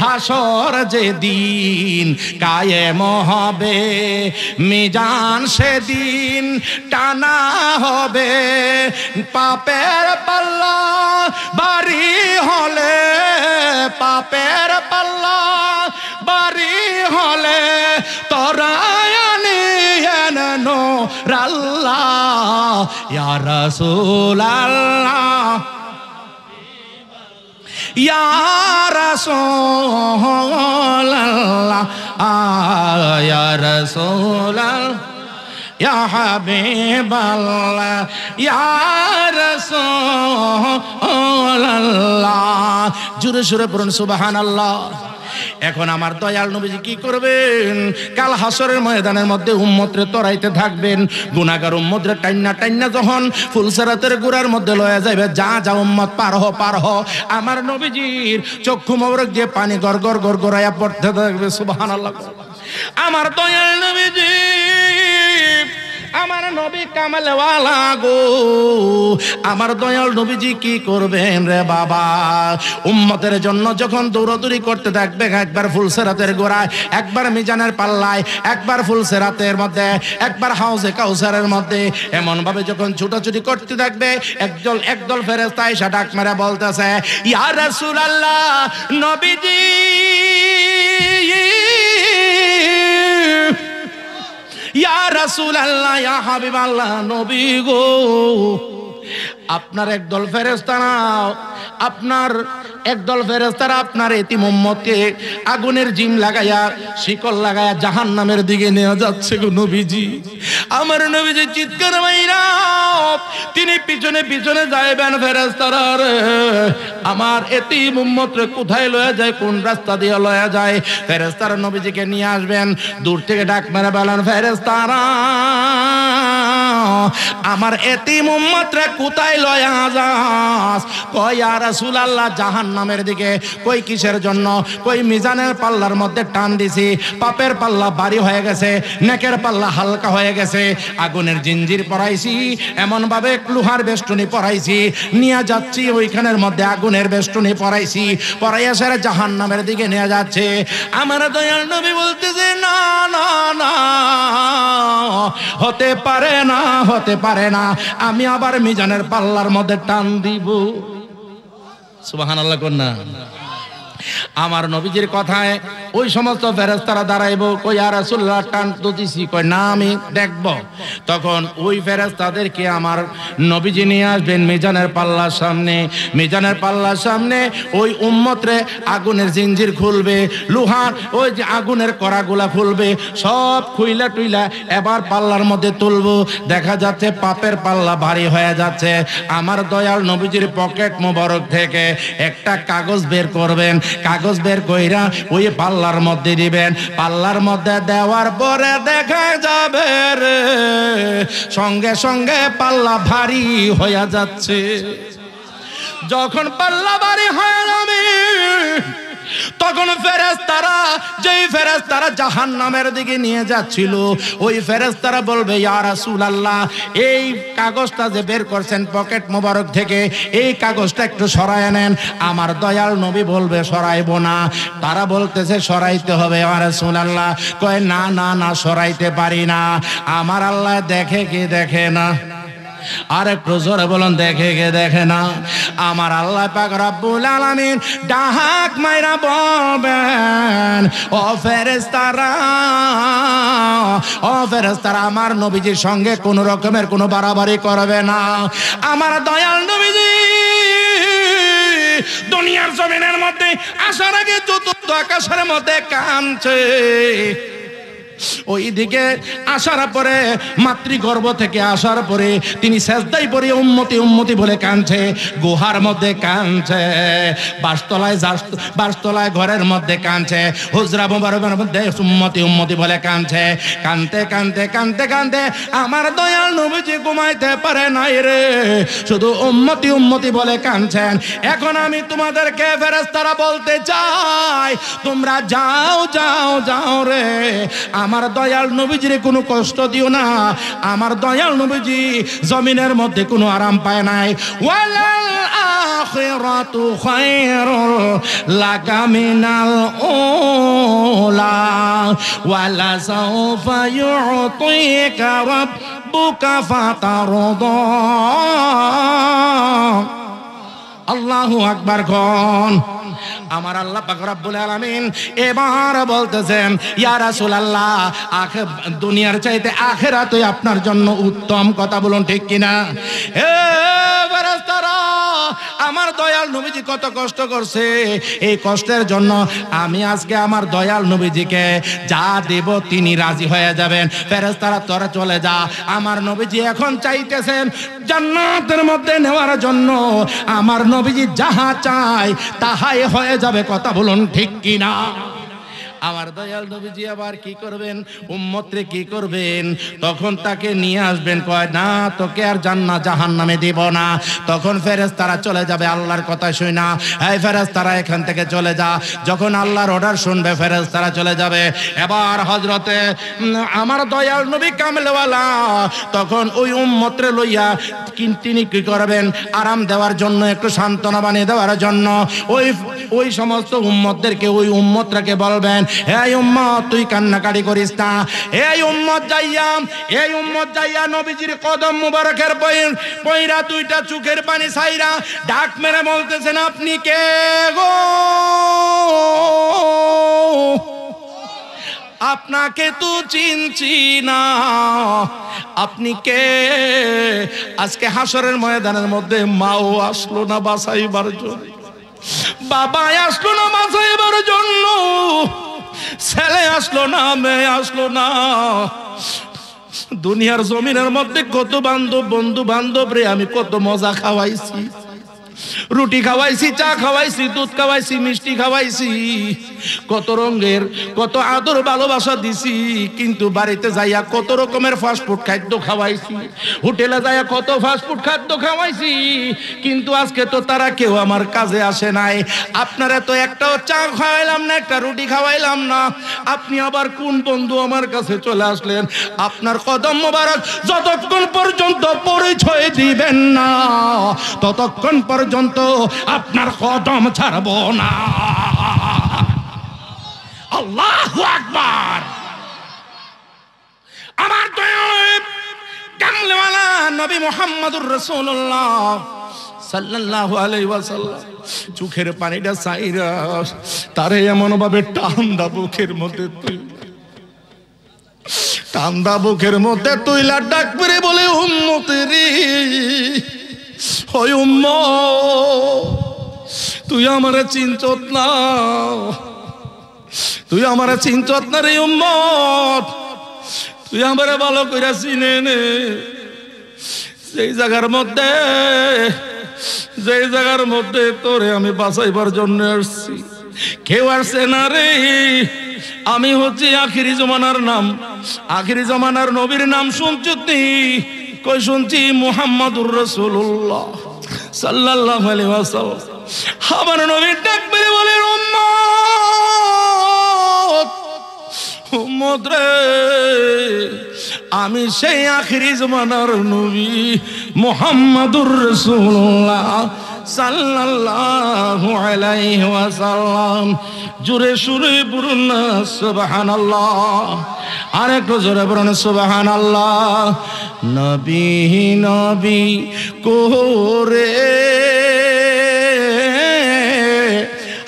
হাসর যে দিন কায়েম হবে মিজান সেদিন টানা হবে পাপের পাল্লা বাড়ি হলে পাপের পাল্লা বাড়ি হলে তোরা আল্লাহ ইয়া রাসূলুল্লাহ ইয়া রাসূলুল্লাহ ইয়া রাসূলুল্লাহ ইয়া হাবিবাল্লাহ ইয়া রাসূলুল্লাহ জোরে জোরে পড়ুন সুবহানাল্লাহ এখন আমার দয়াল নবীজি কি করবেন কাল হাসরের ময়দানের মধ্যে উম্মতরে তরাইতে থাকবেন গুনাহগার উম্মতরে টাইন্না টাইন্না যখন ফুলসিরাতের গোড়ার মধ্যে লয়ে যাবে যা যা উম্মত পার হ আমার নবীজির চক্ষু মোবারক দিয়ে পানি গড় গড় গড়াইয়া পড়তে থাকবে সুবহানাল্লাহ আমার দয়াল নবীজি আমার নবী কামালওয়ালা গো আমার দয়াল নবীজি কি করবেন রে বাবা উম্মতের জন্য যখন দৌড়াদৌড়ি করতে থাকবে একবার ফুলসিরাতের গোড়ায় একবার মিজানের পাল্লায় একবার ফুলসিরাতের মধ্যে একবার হাউজে কাউসারের মধ্যে এমন ভাবে যখন ছুটাছুটি করতে থাকবে একদল ফেরেশতা এসে ডাক মেরে বলতেছে ইয়া রাসূলুল্লাহ নবীজি ইয়া রাসূলুল্লাহ ইয়া হাবিবাল্লাহ নবী গো আপনার একদল ফেরেশতারা আপনার এতিম উম্মতকে আগুনের জিম লাগায়া শিকল লাগায়া জাহান্নামের দিকে নিয়ে যাচ্ছে গো নবীজি আমার নবীজি চিৎকার মাইরা তিনি পিছনে পিছনে যাইবেন ফেরেশতারা রে আমার এতিম উম্মতরে কোথায় লয়ে যায়, কোন রাস্তা দিয়ে লয়ে যায়। ফেরেশতারা নবীজিকে নিয়ে আসবেন, দূর থেকে ডাক মেরে বলেন, ফেরেশতারা আমার এতিম উম্মতরে কোথায় লয়া যাস? কয় ইয়া রাসূলুল্লাহ জাহান্নামের দিকে। কই কিসের জন্য? কই মিজানের পাল্লার মধ্যে টান দিছি, পাপের পাল্লা ভারী হয়ে গেছে, নেকের পাল্লা হালকা হয়ে গেছে, আগুনের জিঞ্জির পরাইছি, এমন ভাবে লোহার বেষ্টনী পরাইছি, নিয়ে যাচ্ছি ওইখানের মধ্যে আগুনের বেষ্টনী পরাইছি, পরাইয়া সেরে জাহান্নামের দিকে নিয়ে যাচ্ছে। আমার দয়াল নবী বলতেছে, না না না, হতে পারে না, হতে পারে না, আমি আবার মিজানের পাল্লার মধ্যে টান দিব। সুবহানাল্লাহ কন্যা। আমার নবীজির কথায় ওই সমস্ত ফেরেশতারা দাঁড়াইবো, কই ইয়া রাসূলুল্লাহ টান তো দিছি, কই না আমি দেখব। তখন ওই ফেরেশতাদেরকে আমার নবীজি নিয়ে আসবেন মিজানের পাল্লার সামনে। মিজানের পাল্লার সামনে ওই উম্মতরে আগুনের জিঞ্জির খুলবে, লোহার ওই যে আগুনের কড়াগুলা খুলবে, সব খুইলা টুইলা এবার পাল্লার মধ্যে তুলবো। দেখা যাচ্ছে পাপের পাল্লা ভারী হয়ে যাচ্ছে। আমার দয়াল নবীজির পকেট মোবারক থেকে একটা কাগজ বের করবেন, কাগজ বের কইরা ওই পাল্লার মধ্যে দিবেন। পাল্লার মধ্যে দেওয়ার পরে দেখা যাবে রে সঙ্গে সঙ্গে পাল্লা ভারী হয়ে যাচ্ছে। যখন পাল্লা ভারী হয়ে যাবে তখন ফেরেশতারা, যেই ফেরেশতারা জাহান্নামের দিকে নিয়ে যাচ্ছিল, ওই ফেরেশতারা বলবে, ইয়া রাসূলুল্লাহ এই কাগজটা যে বের করছেন পকেট মোবারক থেকে, এই কাগজটা একটু সরায় নেন। আমার দয়াল নবী বলবে, সরাইবো না। তারা বলতেছে সরাইতে হবে। ইয়া রাসূলুল্লাহ কয়, না না না, সরাইতে পারি না। আমার আল্লাহ দেখে কি দেখে না? আর একটু জোরে বলুন, দেখে কে দেখে না? আমার আল্লাহ পাক রব্বুল আলামিন ডাক মাইরা বলবেন, ও ফেরেশতারা, ও ফেরেশতারা আমার নবীজির সঙ্গে কোন রকমের কোনো বাড়াবাড়ি করবে না। আমার দয়াল নবীজি দুনিয়ার জমিনের মধ্যে আসার আগে চতুর্থ আকাশের মধ্যে কাঁদছে। ওইদিকে আসার পরে, মাতৃগর্ভ থেকে আসার পরে তিনি সেজদায় পড়ে উম্মতি উম্মতি বলে কাঁদছে, গুহার মধ্যে কাঁদছে, বাসতলায় ঘরের মধ্যে কাঁদছে, হুজরা মুবারকের মধ্যে উম্মতি উম্মতি বলে কাঁদছে। কাঁদতে কাঁদতে কাঁদতে কাঁদতে আমার দয়াল নবীজি ঘুমাইতে পারে নাই রে, শুধু উম্মতি উম্মতি বলে কাঁদছেন। এখন আমি তোমাদেরকে ফেরেশতারা বলতে চাই, তোমরা যাও যাও যাও রে, আমার দয়াল নবীজির কোনো কষ্ট দিও না। আমার দয়াল নবীজি জমিনের মধ্যে কোনো আরাম পায় নাই। ওয়ালাল আখিরাতু খায়রুল লাকা মিনাল উলা ওয়ালা সাওফা ইউতিকা রাব্বুকা ফাতারদা। আল্লাহু আকবার কোন। আমার আল্লাহ পাক রব্বুল আলামিন এবার বলতেছেন, ইয়া রাসূলুল্লাহ দুনিয়ার চাইতে আখিরাতই আপনার জন্য উত্তম। কথা বলুন ঠিক কিনা? হে ফেরেশতারা, আমার দয়াল নবীজি কত কষ্ট করছে, এই কষ্টের জন্য আমি আজকে আমার দয়াল নবীজিকে যা দেব তিনি রাজি হয়ে যাবেন। ফেরেশতারা তোরা চলে যা। আমার নবীজি এখন চাইতেছেন জান্নাতের মধ্যে নেওয়ার জন্য। আমার নবীজি যাহা চায় তাহাই হয়ে যাবে। কথা বলুন ঠিক কিনা? আমার দয়াল নবীজি আবার কি করবেন? উম্মতরে কি করবেন? তখন তাকে নিয়ে আসবেন, কয় না তোকে আর জান্নাত জাহান্নামে দিব না। তখন ফেরেশতারা চলে যাবে আল্লাহর কথা শুই না, এই ফেরেশতারা এখান থেকে চলে যা। যখন আল্লাহর অর্ডার শুনবে ফেরেশতারা চলে যাবে। এবার হযরতে আমার দয়াল নবী কামলেওয়ালা তখন ওই উম্মতরে লইয়া তিনি কি করবেন? আরাম দেওয়ার জন্য, একটু সান্ত্বনা বানিয়ে দেওয়ার জন্য ওই সমস্ত উম্মতদেরকে, ওই উম্মতটাকে বলবেন, এই উম্মত তুই কান্নাকাটি করিস না। এই উম্মত যাইয়া নবীজির কদম মুবারকের পয়রা দুইটা চোখের পানি ছাইরা ডাক মেরে বলতেছেন, আপনি কে গো? আপনাকে তো চিনছি না, আপনি কে? আজকে হাসরের ময়দানের মধ্যে মাও আসলো না বাঁচাইবার জন্য, বাবা আসলো না বাঁচাইবার জন্য, ছেলে আসলো না, মেয়ে আসলো না। দুনিয়ার জমিনের মধ্যে কত বান্ধব, বন্ধু বান্ধব রে আমি কত মজা খাওয়াইছি, রুটি খাওয়াইছি, চা খাওয়াইছি, দুধ খাওয়াইছি, মিষ্টি খাওয়াইছি, কত রঙের কত আদর ভালোবাসা দিছি, কিন্তু বাড়িতে যাইয়া কত রকমের ফাস্টফুড খাদ্য খাওয়াইছি, হোটেলে যাইয়া কত ফাস্টফুড খাদ্য খাওয়াইছি, কিন্তু আজকে তো তারা কেউ আমার কাজে আসে নাই। আপনারা তো একটাও চা খাওয়াইলাম না, একটা রুটি খাওয়াইলাম না, আপনি আবার কোন বন্ধু আমার কাছে চলে আসলেন? আপনার কদম মোবারক যতক্ষণ পর্যন্ত পরিচয় দিবেন না, ততক্ষণ পর্যন্ত আপনার কদম ছাড়ব না। আল্লাহু আকবার। আমার দয়ালু কামলেওয়ালা নবী মুহাম্মদুর রাসূলুল্লাহ সাল্লাল্লাহু আলাইহি ওয়াসাল্লাম চোখের পানিটা চাইরা তারে এমন ভাবে টান্দা বুকের মধ্যে টান্দা বুকের মধ্যে তুইলা ডাক করে বলে, উম্মতেরি, ওই উম্মত, তুই আমারে চিনচত না, তুই আমারে চিনচত না রে উম্মত, তুই আমারে ভালো কইরা চিনে নে। যেই জায়গার মধ্যে তোরে আমি বাঁচাইবার জন্য আসছি, কেউ আসছে না রে। আমি হচ্ছি আখিরি জমানার নাম, আখিরি জমানার নবীর নাম শুনছি তুই? কই শুনছি? মুহাম্মাদুর রাসূলুল্লাহ সাল্লাল্লাহু আলাইহি ওয়াসাল্লাম। আমার নবী ডাক মেরে বলে, উম্মত, উম্মত রে, আমি সেই আখিরি জমানার নবী মুহাম্মাদুর রাসূলুল্লাহ সাল্লাল্লাহু আলাইহি ওয়াসাল্লাম। জোরে সুরে বলুন না সুবহানাল্লাহ, আর একটু জোরে বলুন সুবহানাল্লাহ। নবী নবী কোরে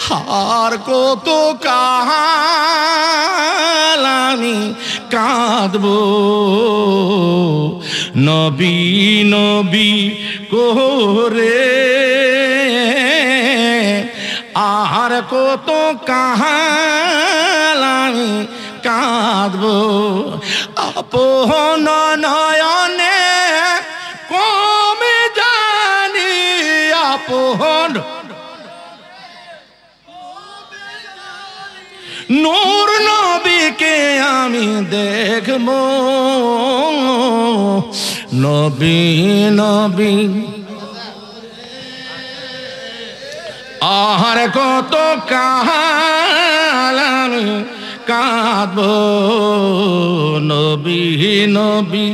হার কত কাল আমি কাঁদবো, নবী নবী কোরে আর কত কাল আমি কাঁদবো, আপন নয়নে কমে জানি আপন নূর নবীকে আমি দেখবো, নবী নবী আর কত কাল আমি কাঁদবো, নবী নবী